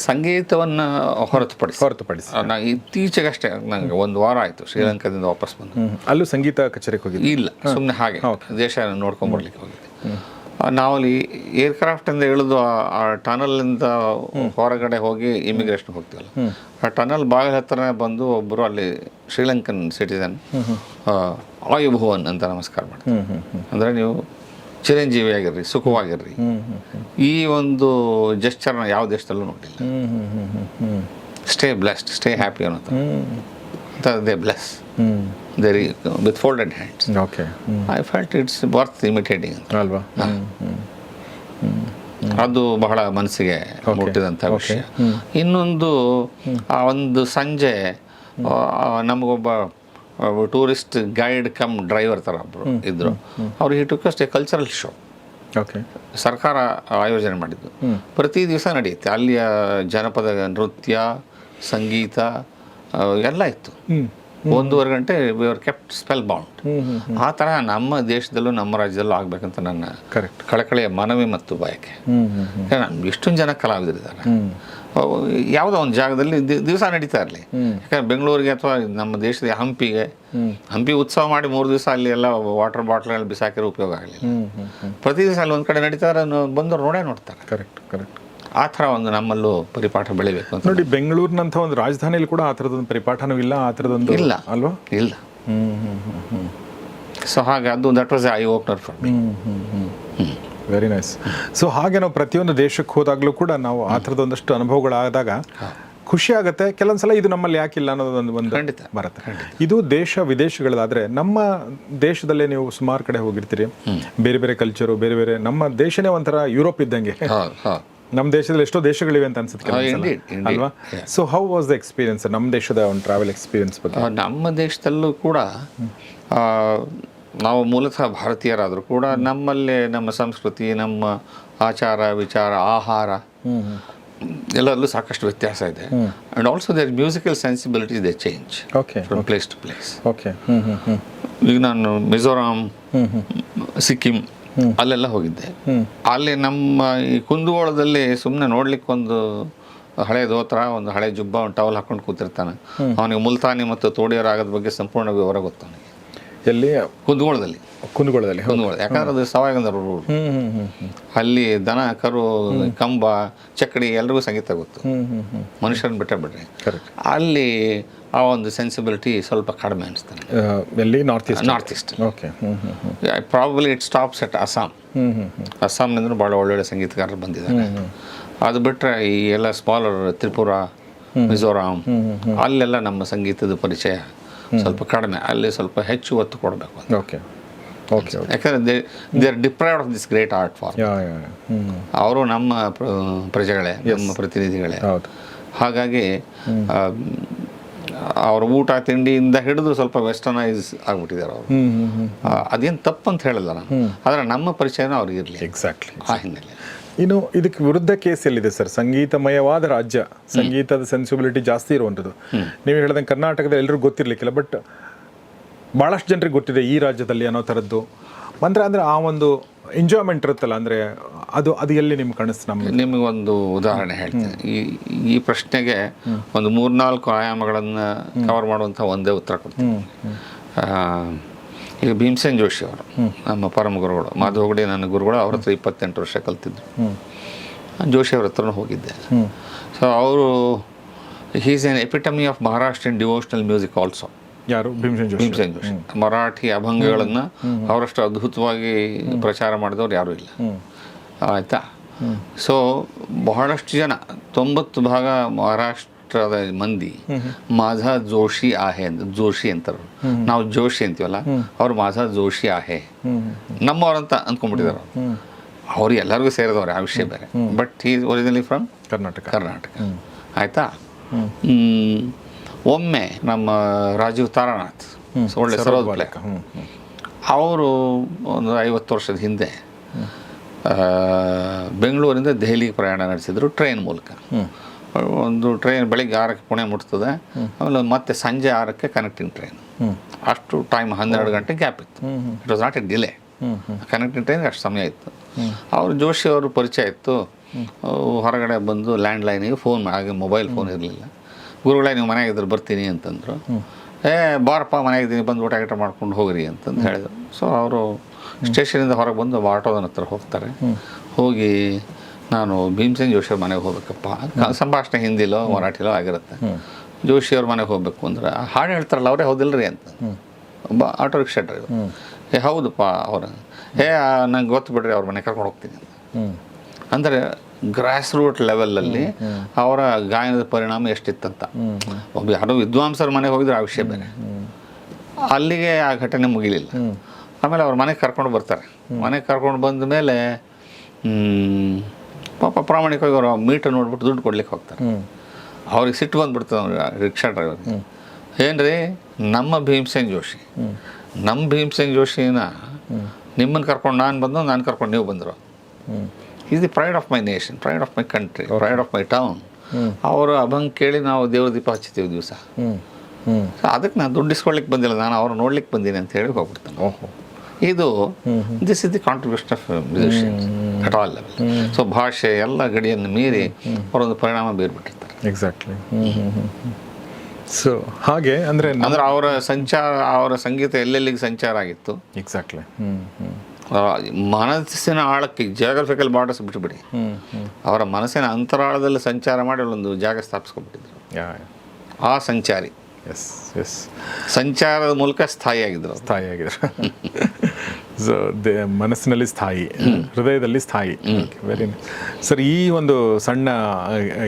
ಸಂಗೀತವನ್ನು ಹೊರತುಪಡಿಸಿ ನಾ ಇತ್ತೀಚೆಗಷ್ಟೇ ನನಗೆ ಒಂದು ವಾರ ಆಯಿತು ಶ್ರೀಲಂಕಾದಿಂದ ವಾಪಸ್ ಬಂದು. ಅಲ್ಲೂ ಸಂಗೀತ ಕಚೇರಿಗೆ ಹೋಗಿದ್ದು? ಇಲ್ಲ, ಸುಮ್ಮನೆ ಹಾಗೆ ದೇಶ ನೋಡ್ಕೊಂಡ್ಬರ್ಲಿಕ್ಕೆ ಹೋಗಿದ್ದೆ. ನಾವಲ್ಲಿ ಏರ್ಕ್ರಾಫ್ಟಿಂದ ಇಳಿದು ಆ ಟನಲಿಂದ ಹೊರಗಡೆ ಹೋಗಿ ಇಮಿಗ್ರೇಷನ್ ಹೋಗ್ತೀವಲ್ಲ, ಆ ಟನಲ್ ಬಾಗಿಲ ಹತ್ರ ಬಂದು ಒಬ್ಬರು ಅಲ್ಲಿ ಶ್ರೀಲಂಕನ್ ಸಿಟಿಸನ್ ಆಯುಭುವನ್ ಅಂತ ನಮಸ್ಕಾರ ಮಾಡ್ತಾರೆ. ಅಂದರೆ ನೀವು ಚಿರಂಜೀವಿಯಾಗಿರ್ರಿ, ಸುಖವಾಗಿರ್ರಿ. ಈ ಒಂದು ಜೆಸ್ಚರ್ನ ಯಾವ ದೇಶದಲ್ಲೂ ನೋಡಿಲ್ಲ. ಸ್ಟೇ ಬ್ಲೆಸ್ಡ್, ಸ್ಟೇ ಹ್ಯಾಪಿ ಅನ್ನೋ they bless there with folded hands. Okay. I felt it's worth imitating ಅಲ್ವಾ? ಅದು ಬಹಳ ಮನಸ್ಸಿಗೆ ಮುಟ್ಟಿದಂಥ ವಿಷಯ. ಇನ್ನೊಂದು ಆ ಒಂದು ಸಂಜೆ ನಮಗೊಬ್ಬ ಟೂರಿಸ್ಟ್ ಗೈಡ್ ಕಮ್ ಡ್ರೈವರ್ ಥರ ಒಬ್ಬರು ಇದ್ದರು. ಅವ್ರು ಈ ಟುಕ್ ಅಷ್ಟೇ ಕಲ್ಚರಲ್ ಶೋ. ಓಕೆ. ಸರ್ಕಾರ ಆಯೋಜನೆ ಮಾಡಿದ್ದು. ಪ್ರತಿ ದಿವಸ ನಡೆಯುತ್ತೆ. ಅಲ್ಲಿಯ ಜನಪದ ನೃತ್ಯ, ಸಂಗೀತ ಎಲ್ಲ ಇತ್ತು. 1.5 ಗಂಟೆ we are kept spell bound. ಆ ಥರ ನಮ್ಮ ದೇಶದಲ್ಲೂ ನಮ್ಮ ರಾಜ್ಯದಲ್ಲೂ ಆಗಬೇಕಂತ ನನ್ನ ಕಳಕಳಿಯ ಮನವಿ ಮತ್ತು ಬಯಕೆ. ಇಷ್ಟೊಂದು ಜನ ಕಲಾವಿದರಿದ್ದಾರೆ. ಯಾವುದೋ ಒಂದು ಜಾಗದಲ್ಲಿ ದಿವಸ ನಡೀತಾ ಇರಲಿ. ಯಾಕಂದ್ರೆ ಬೆಂಗಳೂರಿಗೆ ಅಥವಾ ನಮ್ಮ ದೇಶದ ಹಂಪಿ ಉತ್ಸವ ಮಾಡಿ 3 ದಿವಸ ಅಲ್ಲಿ ಎಲ್ಲ ವಾಟರ್ ಬಾಟ್ಲ್ಗಳಲ್ಲಿ ಬಿಸಾಕಿರೋ ಉಪಯೋಗ ಆಗಲಿಲ್ಲ. ಪ್ರತಿ ದಿವಸ ಅಲ್ಲಿ ಒಂದು ಕಡೆ ನಡೀತಾರೆ, ಬಂದವ್ರು ನೋಡ್ತಾರೆ. Correct correct. ಆ ಥರ ಒಂದು ನಮ್ಮಲ್ಲೂ ಪರಿಪಾಠ ಬೆಳಿಬೇಕು ಅಂತ ನೋಡಿ. ಬೆಂಗಳೂರಿನಂಥ ಒಂದು ರಾಜಧಾನಿಯಲ್ಲಿ ಕೂಡ ಆ ಥರದೊಂದು ಪರಿಪಾಠನೂ ಇಲ್ಲ, ಆ ಥರದೊಂದು ಇಲ್ಲ ಅಲ್ವಾ? ಇಲ್ಲ. ಸೊ ಹಾಗೆ ಅದು that was I opener for me. Very nice. So ಹಾಗೆ ನಾವು ಪ್ರತಿಯೊಂದು ದೇಶಕ್ಕೆ ಹೋದಾಗಲೂ ಕೂಡ ನಾವು ಆ ಥರದೊಂದಷ್ಟು ಅನುಭವಗಳಾದಾಗ ಖುಷಿ ಆಗುತ್ತೆ. ಕೆಲವೊಂದ್ಸಲ ಇದು ನಮ್ಮಲ್ಲಿ ಯಾಕಿಲ್ಲ ಅನ್ನೋದೊಂದು ಬರುತ್ತೆ. ಇದು ದೇಶ ವಿದೇಶಗಳದಾದರೆ, ನಮ್ಮ ದೇಶದಲ್ಲೇ ನೀವು ಸುಮಾರು ಕಡೆ ಹೋಗಿರ್ತೀರಿ, ಬೇರೆ ಬೇರೆ ಕಲ್ಚರು, ಬೇರೆ ಬೇರೆ. ನಮ್ಮ ದೇಶನೇ ಒಂಥರ ಯುರೋಪ್ ಇದ್ದಂಗೆ. ನಮ್ಮ ದೇಶದಲ್ಲಿ ಎಷ್ಟೋ ದೇಶಗಳಿವೆ ಅಂತ ಅನ್ಸುತ್ತೆ ಅಲ್ವಾ? So how was the experience ನಮ್ಮ ದೇಶದ ಒಂದು ಟ್ರಾವೆಲ್ ಎಕ್ಸ್ಪೀರಿಯನ್ಸ್ ಬಗ್ಗೆ? ನಮ್ಮ ದೇಶದಲ್ಲೂ ಕೂಡ ನಾವು ಮೂಲತಃ ಭಾರತೀಯರಾದರೂ ಕೂಡ ನಮ್ಮಲ್ಲೇ ನಮ್ಮ ಸಂಸ್ಕೃತಿ, ನಮ್ಮ ಆಚಾರ ವಿಚಾರ, ಆಹಾರ ಎಲ್ಲರಲ್ಲೂ ಸಾಕಷ್ಟು ವ್ಯತ್ಯಾಸ ಇದೆ. And also there musical sensibilities they change from place to place. ಈಗ ನಾನು ಮಿಜೋರಾಂ, ಸಿಕ್ಕಿಂ ಅಲ್ಲೆಲ್ಲ ಹೋಗಿದ್ದೆ. ಅಲ್ಲಿ ನಮ್ಮ ಈ ಕುಂದಗೋಳದಲ್ಲಿ ಸುಮ್ಮನೆ ನೋಡ್ಲಿಕ್ಕೆ ಒಂದು ಹಳೆ ದೋತ್ರ, ಒಂದು ಹಳೆ ಜುಬ್ಬ, ಒಂದು ಟವಲ್ ಹಾಕೊಂಡು ಕೂತಿರ್ತಾನೆ. ಅವನಿಗೆ ಮುಲ್ತಾನಿ ಮತ್ತು ತೋಡಿಯ ರಾಗದ ಬಗ್ಗೆ ಸಂಪೂರ್ಣ ವಿವರ ಗೊತ್ತು ಅವನಿಗೆ. ಎಲ್ಲಿ? ಕುಂದಗೋಳದಲ್ಲಿ. ಯಾಕಂದ್ರೆ ಅದು ಸಾವಯವ ರೂಢ. ಅಲ್ಲಿ ದನ, ಕರು, ಕಂಬ, ಚಕ್ಕಡಿ ಎಲ್ರಿಗೂ ಸಂಗೀತ ಗೊತ್ತು, ಮನುಷ್ಯರನ್ನ ಬಿಟ್ರೆ. ಅಲ್ಲಿ ಆ ಒಂದು ಸೆನ್ಸಿಬಿಲಿಟಿ ಸ್ವಲ್ಪ ಕಡಿಮೆ ಅನಿಸ್ತಾನೆ. ಎಲ್ಲಿ? North east. Okay. Probably it stops at Assam. ಅಸ್ಸಾಂನಿಂದ ಭಾಳ ಒಳ್ಳೊಳ್ಳೆ ಸಂಗೀತಗಾರರು ಬಂದಿದ್ದಾರೆ. ಅದು ಬಿಟ್ಟರೆ ಈ ಎಲ್ಲ ಸ್ಮಾಲರ್ ತ್ರಿಪುರ, ಮಿಜೋರಾಂ ಅಲ್ಲೆಲ್ಲ ನಮ್ಮ ಸಂಗೀತದ ಪರಿಚಯ ಸ್ವಲ್ಪ ಕಡಿಮೆ. ಅಲ್ಲಿ ಸ್ವಲ್ಪ ಹೆಚ್ಚು ಒತ್ತು ಕೊಡಬೇಕು. ಓಕೆ. ಯಾಕಂದರೆ they are deprived of this great art form. ಅವರು ನಮ್ಮ ಪ್ರಜೆಗಳೇ, ನಮ್ಮ ಪ್ರತಿನಿಧಿಗಳೇ. ಹಾಗಾಗಿ ಅವ್ರ ಊಟ ತಿಂಡಿಯಿಂದ ಹಿಡಿದು ಸ್ವಲ್ಪ ವೆಸ್ಟರ್ನೈಸ್ ಆಗ್ಬಿಟ್ಟಿದ್ದಾರೆ ಅವರು. ಅದೇನು ತಪ್ಪು ಅಂತ ಹೇಳಲ್ಲ ನಾನು, ಆದರೆ ನಮ್ಮ ಪರಿಚಯನೂ ಅವ್ರಿಗೆ ಇರಲಿ. ಎಕ್ಸಾಕ್ಟ್ಲಿ. ಆ ಹಿನ್ನೆಲೆ ಇನ್ನು ಇದಕ್ಕೆ ವಿರುದ್ಧ ಕೇಸ್ ಎಲ್ಲಿದೆ ಸರ್? ಸಂಗೀತಮಯವಾದ ರಾಜ್ಯ, ಸಂಗೀತದ ಸೆನ್ಸಿಬಿಲಿಟಿ ಜಾಸ್ತಿ ಇರುವಂಥದ್ದು. ನೀವು ಹೇಳ್ದಂಗೆ ಕರ್ನಾಟಕದಲ್ಲಿ ಎಲ್ಲರಿಗೂ ಗೊತ್ತಿರಲಿಕ್ಕಿಲ್ಲ, ಬಟ್ ಭಾಳಷ್ಟು ಜನರಿಗೆ ಗೊತ್ತಿದೆ ಈ ರಾಜ್ಯದಲ್ಲಿ ಅನ್ನೋ ಥರದ್ದು. ಅಂದರೆ ಆ ಒಂದು ಎಂಜಾಯ್ಮೆಂಟ್ ಇರುತ್ತಲ್ಲ, ಅಂದರೆ ಅದು ಎಲ್ಲಿ ನಿಮ್ಗೆ ಕಾಣಿಸ್ತು? ನಿಮಗೊಂದು ಉದಾಹರಣೆ ಹೇಳ್ತೀನಿ. ಈ ಪ್ರಶ್ನೆಗೆ ಒಂದು 3-4 ಆಯಾಮಗಳನ್ನು ಕವರ್ ಮಾಡುವಂಥ ಒಂದೇ ಉತ್ತರ ಕೊಡ್ತೀನಿ. ಈಗ ಭೀಮಸೇನ್ ಜೋಶಿ ಅವರು ನಮ್ಮ ಪರಮ ಗುರುಗಳು, ಮಾಧವಗುಡಿ ನನ್ನ ಗುರುಗಳು, ಅವ್ರ ಹತ್ರ 28 ವರ್ಷ ಕಲ್ತಿದ್ರು. ಜೋಶಿ ಅವ್ರ ಹತ್ರನೂ ಹೋಗಿದ್ದೆ. ಸೊ ಅವರು he's an epitome of Maharashtrian devotional music also. ಯಾರು? ಭೀಮಸೇನ್ ಜೋಶಿ. ಮರಾಠಿ ಅಭಂಗಗಳನ್ನು ಅವರಷ್ಟು ಅದ್ಭುತವಾಗಿ ಪ್ರಚಾರ ಮಾಡಿದವ್ರು ಯಾರೂ ಇಲ್ಲ. ಆಯಿತಾ? ಸೊ ಬಹಳಷ್ಟು ಜನ 90% ಮಹಾರಾಷ್ಟ್ರದ ಮಂದಿ ಮಾಝಾ ಜೋಶಿ ಆಹೆ ಅಂತ ಜೋಶಿ ಅಂತಾರೆ. ನಾವು ಜೋಶಿ ಅಂತೀವಲ್ಲ, ಅವ್ರು ಮಾಝಾ ಜೋಶಿ ಆಹೆ ನಮ್ಮವ್ರಂತ ಅಂದ್ಕೊಂಡ್ಬಿಟ್ಟಿದ್ದಾರೆ. ಅವ್ರು ಎಲ್ಲರಿಗೂ ಸೇರಿದವ್ರೆ, ಆ ವಿಷಯ ಬೇರೆ. But is originally from Karnataka. ಆಯಿತಾ? ಒಮ್ಮೆ ನಮ್ಮ ರಾಜೀವ್ ತಾರಾನಾಥ್, ಒಳ್ಳೆ ಸರೋದ್ ಪ್ಲೇಯರ್, ಅವರು ಒಂದು 50 ವರ್ಷದ ಹಿಂದೆ ಬೆಂಗಳೂರಿಂದ ದೆಹಲಿಗೆ ಪ್ರಯಾಣ ನಡೆಸಿದ್ರು ಟ್ರೈನ್ ಮೂಲಕ. ಒಂದು ಟ್ರೈನ್ ಬೆಳಿಗ್ಗೆ 6ಕ್ಕೆ ಪುಣೆ ಮುಟ್ತದೆ, ಆಮೇಲೆ ಮತ್ತೆ ಸಂಜೆ 6ಕ್ಕೆ ಕನೆಕ್ಟಿಂಗ್ ಟ್ರೈನ್. ಅಷ್ಟು ಟೈಮ್ 12 ಗಂಟೆ ಗ್ಯಾಪ್ ಇತ್ತು. It was not a delay. Connecting ಟ್ರೈನ್ಗೆ ಅಷ್ಟು ಸಮಯ ಇತ್ತು. ಅವರು ಜೋಶಿ ಅವರು ಪರಿಚಯ ಇತ್ತು. ಹೊರಗಡೆ ಬಂದು ಲ್ಯಾಂಡ್ಲೈನಿಗೆ ಫೋನ್, ಹಾಗೆ ಮೊಬೈಲ್ ಫೋನ್ ಇರಲಿಲ್ಲ. ಗುರುಗಳೇ ನೀವು ಮನೆಯಾಗಿದ್ರೆ ಬರ್ತೀನಿ ಅಂತಂದರು. ಬಾರಪ್ಪ ಮನೆಯಾಗಿದ್ದೀನಿ, ಬಂದು ಊಟ ಗೀಟ ಮಾಡ್ಕೊಂಡು ಹೋಗ್ರಿ ಅಂತಂದು ಹೇಳಿದರು. ಸೊ ಅವರು ಸ್ಟೇಷನಿಂದ ಹೊರಗೆ ಬಂದು ಆಟೋದನ ಹತ್ರ ಹೋಗ್ತಾರೆ. ಹೋಗಿ ನಾನು ಭೀಮಸೇನ್ ಜೋಶಿ ಅವ್ರ ಮನೆಗೆ ಹೋಗ್ಬೇಕಪ್ಪ, ಸಂಭಾಷಣೆ ಹಿಂದಿಲೋ ಮರಾಠಿಲೋ ಆಗಿರುತ್ತೆ. ಜೋಶಿ ಅವ್ರ ಮನೆಗೆ ಹೋಗ್ಬೇಕು ಅಂದ್ರೆ ಹಾಡು ಹೇಳ್ತಾರಲ್ಲ ಅವರೇ, ಹೌದಿಲ್ಲರಿ ಅಂತ ಒಬ್ಬ ಆಟೋ ರಿಕ್ಷಾ ಡ್ರೈವರ್. ಹೌದಪ್ಪ ಅವ್ರು. ನಂಗೆ ಗೊತ್ತು ಬಿಡ್ರಿ, ಅವ್ರ ಮನೆ ಕರ್ಕೊಂಡು ಹೋಗ್ತೀನಿ ಅಂತ. ಅಂದರೆ ಗ್ರಾಸ್ ರೂಟ್ ಲೆವೆಲಲ್ಲಿ ಅವರ ಗಾಯನದ ಪರಿಣಾಮ ಎಷ್ಟಿತ್ತಂತ. ಒಬ್ಬ ಯಾರೋ ವಿದ್ವಾಂಸರ ಮನೆಗೆ ಹೋಗಿದ್ರೆ ಆ ವಿಷಯ ಬೇರೆ. ಅಲ್ಲಿಗೆ ಆ ಘಟನೆ ಮುಗಿಲಿಲ್ಲ. ಆಮೇಲೆ ಅವ್ರ ಮನೆಗೆ ಕರ್ಕೊಂಡು ಬರ್ತಾರೆ. ಮನೆಗೆ ಕರ್ಕೊಂಡು ಬಂದ ಮೇಲೆ ಪಾಪ ಪ್ರಾಮಾಣಿಕವಾಗಿ ಅವರು ಮೀಟರ್ ನೋಡ್ಬಿಟ್ಟು ದುಡ್ಡು ಕೊಡ್ಲಿಕ್ಕೆ ಹೋಗ್ತಾರೆ. ಅವ್ರಿಗೆ ಸಿಟ್ಟು ಬಂದ್ಬಿಡ್ತದೆ ಅವ್ರಿಗೆ, ರಿಕ್ಷಾ ಡ್ರೈವರ್ಗೆ. ಏನ್ರಿ, ನಮ್ಮ ಭೀಮಸೇನ್ ಜೋಶಿನ ನಿಮ್ಮನ್ನು ಕರ್ಕೊಂಡು ನಾನು ಬಂದು, ನಾನು ಕರ್ಕೊಂಡು ನೀವು ಬಂದರು. Is the pride of my nation, pride of my country, pride of my town. ಅವರು ಅಭಂಗ ಕೇಳಿ ನಾವು ದೇವ್ರ ದೀಪ ಹಚ್ತೀವಿ ದಿವಸ. ಅದಕ್ಕೆ ನಾನು ದುಡ್ಡು ಇಸ್ಕೊಳ್ಳಿಕ್ಕೆ ಬಂದಿಲ್ಲ, ನಾನು ಅವ್ರು ನೋಡ್ಲಿಕ್ಕೆ ಬಂದೀನಿ ಅಂತ ಹೇಳಿ ಹೋಗ್ಬಿಡ್ತಾನೆ. ಇದು this is the contribution of musicians at all level. So ಭಾಷೆ ಎಲ್ಲ ಗಡಿಯನ್ನು ಮೀರಿ ಅವರೊಂದು ಪರಿಣಾಮ ಬೀರ್ಬಿಟ್ಟಿರ್ತಾರೆ. ಎಕ್ಸಾಕ್ಟ್ಲಿ. ಸೊ ಹಾಗೆ ಅಂದರೆ ಅವರ ಸಂಚಾರ, ಅವರ ಸಂಗೀತ ಎಲ್ಲೆಲ್ಲಿಗೆ ಸಂಚಾರ ಆಗಿತ್ತು. ಎಕ್ಸಾಕ್ಟ್ಲಿ. ಮನಸ್ಸಿನ ಆಳಕ್ಕೆ, ಜಿಯೋಗ್ರಫಿಕಲ್ ಬಾರ್ಡರ್ಸ್ ಬಿಟ್ಟುಬಿಡಿ, ಅವರ ಮನಸ್ಸಿನ ಅಂತರಾಳದಲ್ಲಿ ಸಂಚಾರ ಮಾಡಿ ಒಂದು ಜಾಗ ಸ್ಥಾಪಿಸ್ಕೊಂಡ್ಬಿಟ್ಟಿದ್ರು. ಆ ಸಂಚಾರಿ ಸಂಚಾರದ ಮೂಲಕ ಸ್ಥಾಯಿಯಾಗಿದ್ರು. ಸೊ ಮನಸ್ಸಿನಲ್ಲಿ ಸ್ಥಾಯಿ, ಹೃದಯದಲ್ಲಿ ಸ್ಥಾಯಿ. ವೆರಿ ಸರ್, ಈ ಒಂದು ಸಣ್ಣ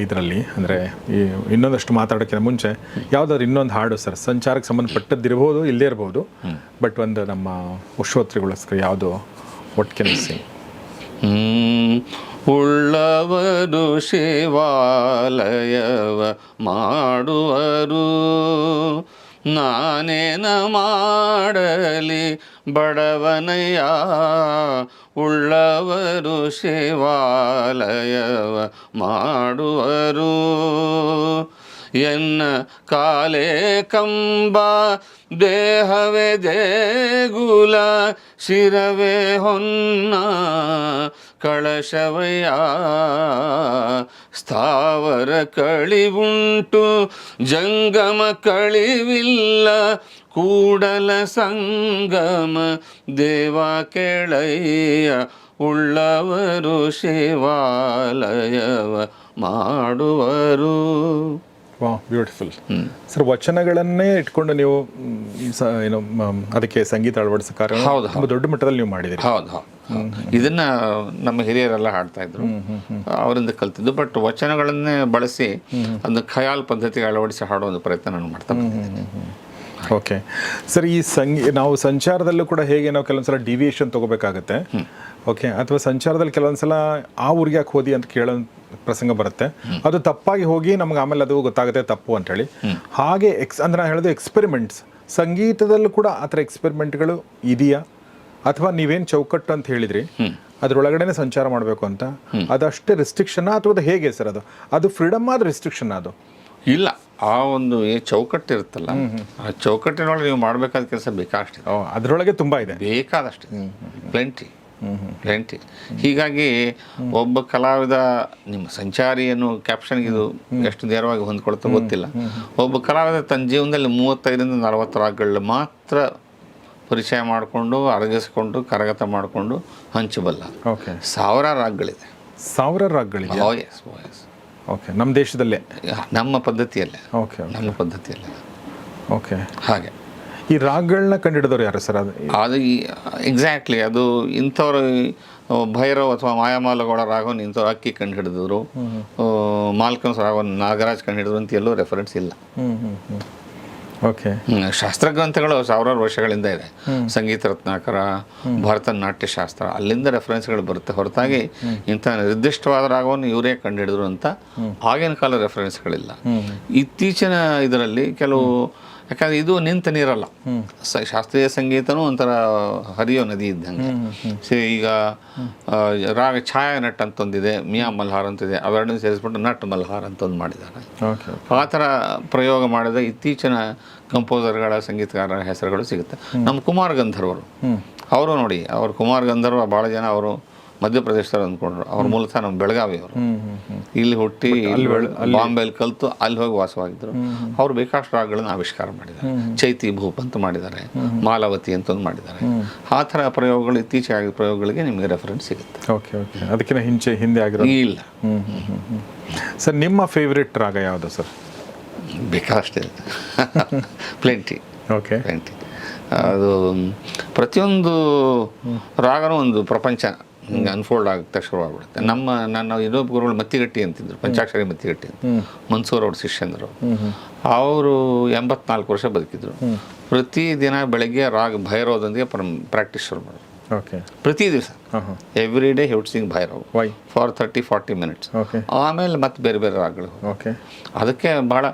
ಇದರಲ್ಲಿ ಅಂದರೆ ಈ ಇನ್ನೊಂದಷ್ಟು ಮಾತಾಡೋಕ್ಕಿಂತ ಮುಂಚೆ ಯಾವುದಾದ್ರು ಇನ್ನೊಂದು ಹಾಡು ಸರ್, ಸಂಚಾರಕ್ಕೆ ಸಂಬಂಧಪಟ್ಟದ್ದಿರ್ಬೋದು, ಇಲ್ಲದೇ ಇರ್ಬೋದು, ಬಟ್ ಒಂದು ನಮ್ಮ ಶ್ರೋತೃಗೋಸ್ಕರ ಯಾವುದು ಒಟ್ಟಿಗೆ ಸಿಂಗ್. ಉಳ್ಳವರು ಶಿವಾಲಯವ ಮಾಡುವರು, ನಾನೇನ ಮಾಡಲಿ ಬಡವನಯ್ಯ. ಉಳ್ಳವರು ಶಿವಾಲಯವ ಮಾಡುವರು, ಎನ್ನ ಕಾಲೇ ಕಂಬ ದೇಹವೇ ದೇಗುಲ, ಶಿರವೇ ಹೊನ್ನ ಕಳಶವಯ್ಯ. ಸ್ಥಾವರ ಕಳಿವುಂಟು ಜಂಗಮ ಕಳಿವಿಲ್ಲ, ಕೂಡಲ ಸಂಗಮ ದೇವ ಕೆಳಯ್ಯ. ಉಳ್ಳವರು ಶಿವಾಲಯವ ಮಾಡುವರು. ವಾಹ್, ಬ್ಯೂಟಿಫುಲ್ ಸರ್. ವಚನಗಳನ್ನೇ ಇಟ್ಕೊಂಡು ನೀವು ಏನು ಅದಕ್ಕೆ ಸಂಗೀತ ಅಳವಡಿಸೋ ಕಾರ್ಯ ತುಂಬ ದೊಡ್ಡ ಮಟ್ಟದಲ್ಲಿ ನೀವು ಮಾಡಿದ್ದೀರಿ. ಹೌದು. ಇದನ್ನ ನಮ್ಮ ಹಿರಿಯರೆಲ್ಲ ಹಾಡ್ತಾ ಇದ್ರು, ಅವರಿಂದ ಕಲ್ತಿದ್ದು. ಬಟ್ ವಚನಗಳನ್ನೇ ಬಳಸಿ ಅದನ್ನ ಖಯಾಲ್ ಪದ್ಧತಿಗೆ ಅಳವಡಿಸಿ ಹಾಡುವ ಪ್ರಯತ್ನ ನಾನು ಮಾಡ್ತಾ ಬಂದಿದ್ದೀನಿ. ಓಕೆ ಸರ್, ಈ ನಾವು ಸಂಚಾರದಲ್ಲೂ ಕೂಡ ಹೇಗೆ ನಾವು ಕೆಲವೊಂದ್ಸಲ ಡಿವಿಯೇಷನ್ ತಗೋಬೇಕಾಗತ್ತೆ. ಓಕೆ, ಅಥವಾ ಸಂಚಾರದಲ್ಲಿ ಕೆಲವೊಂದ್ಸಲ ಆ ಊರಿಗೆ ಯಾಕೆ ಹೋದಿ ಅಂತ ಕೇಳೋ ಪ್ರಸಂಗ ಬರುತ್ತೆ. ಅದು ತಪ್ಪಾಗಿ ಹೋಗಿ ನಮ್ಗೆ ಆಮೇಲೆ ಅದು ಗೊತ್ತಾಗುತ್ತೆ ತಪ್ಪು ಅಂತೇಳಿ. ಹಾಗೆ ಅಂದ್ರೆ ನಾನು ಹೇಳೋದು ಎಕ್ಸ್ಪೆರಿಮೆಂಟ್ಸ್, ಸಂಗೀತದಲ್ಲೂ ಕೂಡ ಆ ಥರ ಎಕ್ಸ್ಪೆರಿಮೆಂಟ್ಗಳು ಇದೆಯಾ? ಅಥವಾ ನೀವೇನು ಚೌಕಟ್ಟು ಅಂತ ಹೇಳಿದ್ರಿ ಅದ್ರೊಳಗಡೆನೆ ಸಂಚಾರ ಮಾಡಬೇಕು ಅಂತ, ಅದಷ್ಟೇ ರೆಸ್ಟ್ರಿಕ್ಷನ್ ಅಥವಾ ಅದು ಹೇಗೆ ಸರ್? ಅದು ಫ್ರೀಡಮ್ ಆದ ರೆಸ್ಟ್ರಿಕ್ಷನ್? ಅದು ಇಲ್ಲ, ಆ ಒಂದು ಚೌಕಟ್ಟು ಇರುತ್ತಲ್ಲ, ಆ ಚೌಕಟ್ಟಿನೊಳಗೆ ನೀವು ಮಾಡಬೇಕಾದ ಕೆಲಸ ಬೇಕಾದಷ್ಟಿದೆ. ಅದರೊಳಗೆ ತುಂಬ ಇದೆ, ಬೇಕಾದಷ್ಟಿದೆ, ಪ್ಲೆಂಟಿ. ಹೀಗಾಗಿ ಒಬ್ಬ ಕಲಾವಿದ, ನಿಮ್ಮ ಸಂಚಾರಿಯನ್ನು ಕ್ಯಾಪ್ಷನ್ಗೆ ಇದು ಎಷ್ಟು ನೇರವಾಗಿ ಹೊಂದ್ಕೊಳ್ತಾ ಗೊತ್ತಿಲ್ಲ. ಒಬ್ಬ ಕಲಾವಿದ ತನ್ನ ಜೀವನದಲ್ಲಿ 35 ರಿಂದ 40 ರಾಗಗಳು ಮಾತ್ರ ಪರಿಚಯ ಮಾಡಿಕೊಂಡು ಅರಗಿಸ್ಕೊಂಡು ಕರಗತ ಮಾಡಿಕೊಂಡು ಹಂಚಬಲ್ಲ. ಓಕೆ, ಸಾವಿರಾರು ರಾಗಗಳಿದೆ. ಸಾವಿರಾರು ರಾಗಗಳಿದೆ. ಎಸ್. ಓಕೆ, ನಮ್ಮ ದೇಶದಲ್ಲೇ, ನಮ್ಮ ಪದ್ಧತಿಯಲ್ಲೇ. ಓಕೆ ನಮ್ಮ ಪದ್ಧತಿಯಲ್ಲೇ. ಓಕೆ. ಹಾಗೆ ಈ ರಾಗಗಳನ್ನ ಕಂಡುಹಿಡಿದವ್ರು ಯಾರು ಸರ್? ಅದು ಎಕ್ಸಾಕ್ಟ್ಲಿ ಅದು ಇಂಥವ್ರು ಭೈರವ್ ಅಥವಾ ಮಾಯಾಮಾಲಗಳ ರಾಗವನ್ನು ಇಂಥವ್ರು ಅಕ್ಕಿ ಕಂಡು ಹಿಡಿದ್ರು, ಮಾಲ್ಕನ್ಸ್ ರಾಗವನ್ನು ನಾಗರಾಜ್ ಕಂಡು ಹಿಡಿದ್ರು ಅಂತ ಎಲ್ಲೂ ರೆಫರೆನ್ಸ್ ಇಲ್ಲ. ಓಕೆ. ಶಾಸ್ತ್ರಗ್ರಂಥಗಳು ಸಾವಿರಾರು ವರ್ಷಗಳಿಂದ ಇದೆ. ಸಂಗೀತ ರತ್ನಾಕರ, ಭರತನಾಟ್ಯ ಶಾಸ್ತ್ರ, ಅಲ್ಲಿಂದ ರೆಫರೆನ್ಸ್ಗಳು ಬರುತ್ತೆ ಹೊರತಾಗಿ ಇಂಥ ನಿರ್ದಿಷ್ಟವಾದ ರಾಗವನ್ನು ಇವರೇ ಕಂಡು ಹಿಡಿದ್ರು ಅಂತ ಆಗಿನ ಕಾಲ ರೆಫರೆನ್ಸ್ಗಳಿಲ್ಲ. ಇತ್ತೀಚಿನ ಇದರಲ್ಲಿ ಕೆಲವು, ಯಾಕಂದರೆ ಇದು ನಿಂತ ನೀರಲ್ಲ, ಶಾಸ್ತ್ರೀಯ ಸಂಗೀತನೂ ಒಂಥರ ಹರಿಯೋ ನದಿ ಇದ್ದಂಗೆ. ಈಗ ರಾಗ ಛಾಯಾ ನಟ್ ಅಂತ ಒಂದಿದೆ, ಮಿಯಾ ಮಲ್ಹಾರ್ ಅಂತಿದೆ, ಅವೆರಡನ್ನೂ ಸೇರಿಸ್ಬಿಟ್ಟು ನಟ್ ಮಲ್ಹಾರ್ ಅಂತ ಒಂದು ಮಾಡಿದ್ದಾರೆ. ಆ ಥರ ಪ್ರಯೋಗ ಮಾಡಿದ ಇತ್ತೀಚಿನ ಕಂಪೋಸರ್ಗಳ ಸಂಗೀತಗಾರರ ಹೆಸರುಗಳು ಸಿಗುತ್ತೆ. ನಮ್ಮ ಕುಮಾರ್ ಗಂಧರ್ವರು, ಅವರು ನೋಡಿ, ಅವರು ಕುಮಾರ್ ಗಂಧರ್ವ ಭಾಳ ಜನ ಅವರು ಮಧ್ಯಪ್ರದೇಶದವ್ರು ಅಂದ್ಕೊಂಡ್ರು. ಅವ್ರ ಮೂಲತಃ ನಮ್ಮ ಬೆಳಗಾವಿ ಅವರು, ಇಲ್ಲಿ ಹುಟ್ಟಿ ಬಾಂಬೆಲಿ ಕಲಿತು ಅಲ್ಲಿ ಹೋಗಿ ವಾಸವಾಗಿದ್ದರು. ಅವರು ಬೇಕಾಷ್ಟು ರಾಗಗಳನ್ನು ಆವಿಷ್ಕಾರ ಮಾಡಿದ್ದಾರೆ. ಚೈತಿ ಭೂಪ್ ಅಂತ ಮಾಡಿದ್ದಾರೆ, ಮಾಲಾವತಿ ಅಂತ ಒಂದು ಮಾಡಿದ್ದಾರೆ. ಆ ಥರ ಪ್ರಯೋಗಗಳು ಇತ್ತೀಚೆಗೆ ಆಗಿದ ಪ್ರಯೋಗಗಳಿಗೆ ನಿಮಗೆ ರೆಫರೆನ್ಸ್ ಸಿಗುತ್ತೆ. Okay okay. ಅದಕ್ಕಿಂತ ಹಿಂದೆ ಆಗಿರೋ ಇಲ್ಲ. ಸರ್, ನಿಮ್ಮ ಫೇವ್ರೆಟ್ ರಾಗ ಯಾವುದು ಸರ್? ಬೇಕಾದಷ್ಟಿದೆ, ಪ್ಲೆಂಟಿ. Okay, plenty. ಅದು ಪ್ರತಿಯೊಂದು ರಾಗನೂ ಒಂದು ಪ್ರಪಂಚ ಹಿಂಗೆ ಅನ್ಫೋಲ್ಡ್ ಆಗ್ತಾ ಶುರುವಾಗ್ಬಿಡುತ್ತೆ. ನನ್ನ ಇನ್ನೊಬ್ಬ ಗುರುಗಳು ಮತ್ತಿಗಟ್ಟಿ ಅಂತಿದ್ರು, ಪಂಚಾಕ್ಷರಿ ಮತ್ತಿಗಟ್ಟಿ ಅಂತ, ಮನ್ಸೂರ್ ಅವ್ರ ಶಿಷ್ಯಂದರು. ಅವರು 84 ವರ್ಷ ಬದುಕಿದ್ರು. ಪ್ರತಿದಿನ ಬೆಳಗ್ಗೆ ರಾಗ ಭೈರವದೊಂದಿಗೆ ಪ್ರಾಕ್ಟೀಸ್ ಶುರು ಮಾಡಿದ್ರು. ಓಕೆ, ಪ್ರತಿ ದಿವಸ every day he would Singh Bhairav for 30-40 minutes. ಆಮೇಲೆ ಮತ್ತೆ ಬೇರೆ ಬೇರೆ ರಾಗಗಳು. ಓಕೆ. ಅದಕ್ಕೆ ಭಾಳ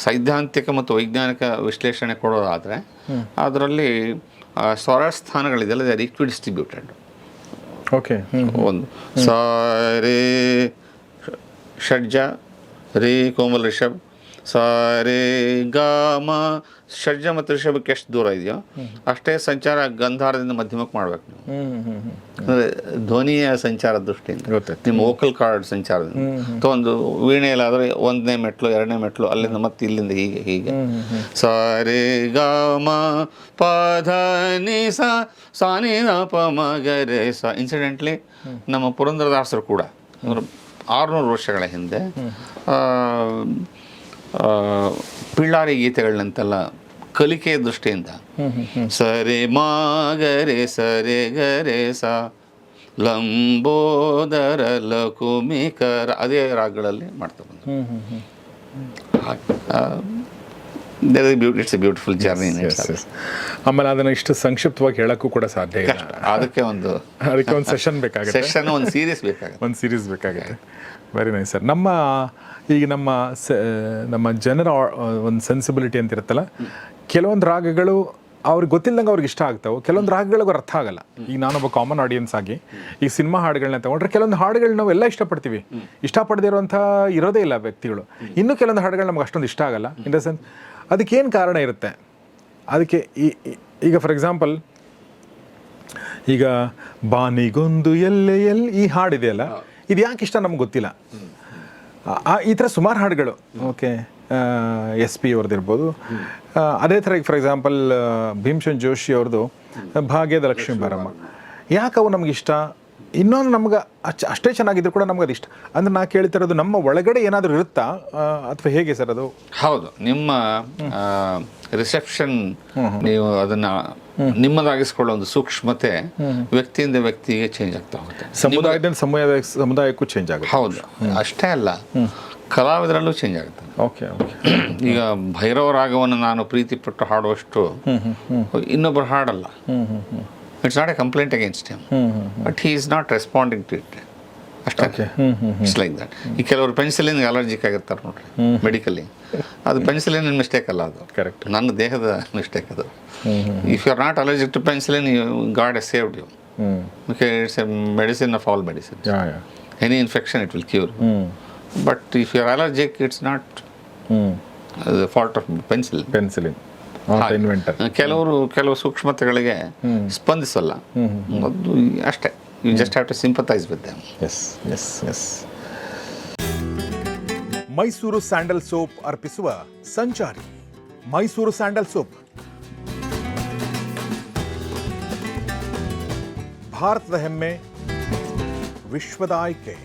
ಸೈದ್ಧಾಂತಿಕ ಮತ್ತು ವೈಜ್ಞಾನಿಕ ವಿಶ್ಲೇಷಣೆ ಕೊಡೋದಾದರೆ ಅದರಲ್ಲಿ ಸ್ವರ ಸ್ಥಾನಗಳಿದೆಯಲ್ಲ, ದೇ ಆರ್ ಈಕ್ವಿ ಡಿಸ್ಟ್ರಿಬ್ಯೂಟೆಡ್. ಓಕೆ. ಒಂದು ಸ ರೇ ಷಡ್ಜ, ರೇ ಕೋಮಲ್ ರಿಷಬ್, ಸ ರೇ ಗ ಮ. ಷಡ್ಜ ಮತ್ತು ರಿಷಭಕ್ಕೆ ಎಷ್ಟು ದೂರ ಇದೆಯೋ ಅಷ್ಟೇ ಸಂಚಾರ ಗಂಧಾರದಿಂದ ಮಧ್ಯಮಕ್ಕೆ ಮಾಡ್ಬೇಕು ನೀವು. ಅಂದರೆ ಧ್ವನಿಯ ಸಂಚಾರದ ದೃಷ್ಟಿಯಿಂದ, ನಿಮ್ಮ ವೋಕಲ್ ಕಾರ್ಡ್ ಸಂಚಾರದಿಂದ. ಅಥವಾ ಒಂದು ವೀಣೆಯಲ್ಲಾದರೆ 1ನೇ ಮೆಟ್ಲು 2ನೇ ಮೆಟ್ಲು, ಅಲ್ಲಿಂದ ಮತ್ತೆ ಇಲ್ಲಿಂದ ಹೀಗೆ ಸ ರೇ ಗ ಮ ಪ ಧ ನಿ ಸ ನಿ ದ ಪ ಮ ಗ ರೇ ಸ. ಇನ್ಸಿಡೆಂಟ್ಲಿ ನಮ್ಮ ಪುರಂದರದಾಸರು ಕೂಡ 600 ವರ್ಷಗಳ ಹಿಂದೆ ಪಿಳ್ಳಾರಿ ಗೀತೆಗಳನ್ನಂತೆಲ್ಲ ಕಲಿಕೆಯ ದೃಷ್ಟಿಯಿಂದ ಸರೆ ಮಾಗರೆ ಸರೆ ಗರೆ ಸ ಲಂಬೋದರ ಲಕುಮಿಕರ ಅದೇ ರಾಗಗಳಲ್ಲಿ ಮಾಡ್ತಾ ಬಂದರು. It's A beautiful journey. ಆಮೇಲೆ ಅದನ್ನು ಇಷ್ಟು ಸಂಕ್ಷಿಪ್ತವಾಗಿ ಹೇಳೋಕ್ಕೂ ಕೂಡ ಸಾಧ್ಯ ಇಲ್ಲ. ಅದಕ್ಕೆ ಒಂದು ಸೆಷನ್ ಬೇಕಾಗುತ್ತೆ, ಸೆಷನ್ ಒಂದು ಸೀರೀಸ್ ಬೇಕಾಗುತ್ತೆ, ಒಂದು ಸೀರೀಸ್ ಬೇಕಾಗುತ್ತೆ. Very nice sir. ಈಗ ನಮ್ಮ ಜನರ ಒಂದು ಸೆನ್ಸಿಬಿಲಿಟಿ ಅಂತ ಇರುತ್ತಲ್ಲ, ಕೆಲವೊಂದು ರಾಗಗಳು ಅವ್ರಿಗೆ ಗೊತ್ತಿಲ್ಲದಂಗೆ ಅವ್ರಿಗೆ ಇಷ್ಟ ಆಗ್ತಾವೆ, ಕೆಲವೊಂದು ರಾಗಗಳಿಗೆ ಅರ್ಥ ಆಗಲ್ಲ. ಈಗ ನಾನೊಬ್ಬ ಕಾಮನ್ ಆಡಿಯನ್ಸ್ ಆಗಿ ಈಗ ಸಿನಿಮಾ ಹಾಡುಗಳನ್ನ ತಗೊಂಡ್ರೆ ಕೆಲವೊಂದು ಹಾಡುಗಳು ನಾವು ಎಲ್ಲ ಇಷ್ಟಪಡ್ತೀವಿ, ಇಷ್ಟಪಡದೇ ಇರುವಂಥ ಇರೋದೇ ಇಲ್ಲ ವ್ಯಕ್ತಿಗಳು. ಇನ್ನೂ ಕೆಲವೊಂದು ಹಾಡುಗಳು ನಮ್ಗೆ ಅಷ್ಟೊಂದು ಇಷ್ಟ ಆಗಲ್ಲ. ಇನ್ ದ ಸೆನ್ಸ್ ಅದಕ್ಕೇನು ಕಾರಣ ಇರುತ್ತೆ? ಅದಕ್ಕೆ ಈಗ ಫಾರ್ ಎಕ್ಸಾಂಪಲ್, ಈಗ ಬಾನಿಗೊಂದು ಎಲ್ಲಿ ಈ ಹಾಡಿದೆಯಲ್ಲ, ಇದು ಯಾಕೆ ಇಷ್ಟ ನಮ್ಗೆ ಗೊತ್ತಿಲ್ಲ. ಈ ಥರ ಸುಮಾರು ಹಾಡುಗಳು. Okay, SP ಅವ್ರದ್ದಿರ್ಬೋದು. ಅದೇ ಥರ ಈಗ ಫಾರ್ ಎಕ್ಸಾಂಪಲ್ ಭೀಮ್ಸೇನ್ ಜೋಶಿ ಅವ್ರದ್ದು ಭಾಗ್ಯದ ಲಕ್ಷ್ಮೀ ಬಾರಮ್ಮ, ಯಾಕೆ ಅವು ನಮ್ಗೆ ಇಷ್ಟ? ಇನ್ನೊಂದು ನಮ್ಗೆ ಅಷ್ಟೇ ಚೆನ್ನಾಗಿದ್ರು ಕೂಡ ನಮ್ಗೆ ಅದು ಇಷ್ಟ. ಅಂದ್ರೆ ನಾ ಕೇಳ್ತಿರೋದು, ನಮ್ಮ ಒಳಗಡೆ ಏನಾದರೂ ಇರುತ್ತಾ ಅಥವಾ ಹೇಗೆ ಸರ್ ಅದು? ಹೌದು, ನಿಮ್ಮ ರಿಸೆಪ್ಷನ್, ನೀವು ಅದನ್ನ ನಿಮ್ಮದಾಗಿಸ್ಕೊಳ್ಳೋ ಒಂದು ಸೂಕ್ಷ್ಮತೆ ವ್ಯಕ್ತಿಯಿಂದ ವ್ಯಕ್ತಿಗೆ ಚೇಂಜ್ ಆಗ್ತಾ ಹೋಗುತ್ತೆ, ಸಮುದಾಯದಿಂದ ಸಮುದಾಯಕ್ಕೂ ಚೇಂಜ್ ಆಗುತ್ತೆ. ಹೌದು, ಅಷ್ಟೇ ಅಲ್ಲ, ಕಲಾವಿದರಲ್ಲೂ ಚೇಂಜ್ ಆಗುತ್ತೆ. ಓಕೆ. ಈಗ ಭೈರವ ರಾಗವನ್ನು ನಾನು ಪ್ರೀತಿಪಟ್ಟು ಹಾಡುವಷ್ಟು ಇನ್ನೊಬ್ಬರು ಹಾಡಲ್ಲ. It's not a complaint against him, but he is not responding to it. ಅಷ್ಟೇ, ಇಟ್ಸ್ ಲೈಕ್ ದಟ್. ಈ ಕೆಲವರು ಪೆನ್ಸಿಲಿನ್ ಅಲರ್ಜಿಕ್ ಆಗಿರ್ತಾರೆ ನೋಡ್ರಿ, ಮೆಡಿಕಲಿ. ಅದು ಪೆನ್ಸಿಲಿನ್ ಮಿಸ್ಟೇಕ್ ಅಲ್ಲ, ಅದು ಕರೆಕ್ಟ್, ನನ್ನ ದೇಹದ ಮಿಸ್ಟೇಕ್ ಅದು. If you are not allergic to penicillin, god has saved you. Okay, it's a medicine of all medicines. Any infection it will cure. But if you are allergic, it's not the fault of penicillin. Not inventor. ಕೆಲವು ಸೂಕ್ಷ್ಮತೆಗಳಿಗೆ ಸ್ಪಂದಿಸಲ್ಲ, ಅದು ಅಷ್ಟೇ. You just have to sympathize with them. Yes. Mysuru sandal soap ಅರ್ಪಿಸುವ ಸಂಚಾರಿ. Mysuru sandal soap ಭಾರತದ ಹೆಮ್ಮೆ, ವಿಶ್ವದ ಆಯ್ಕೆ.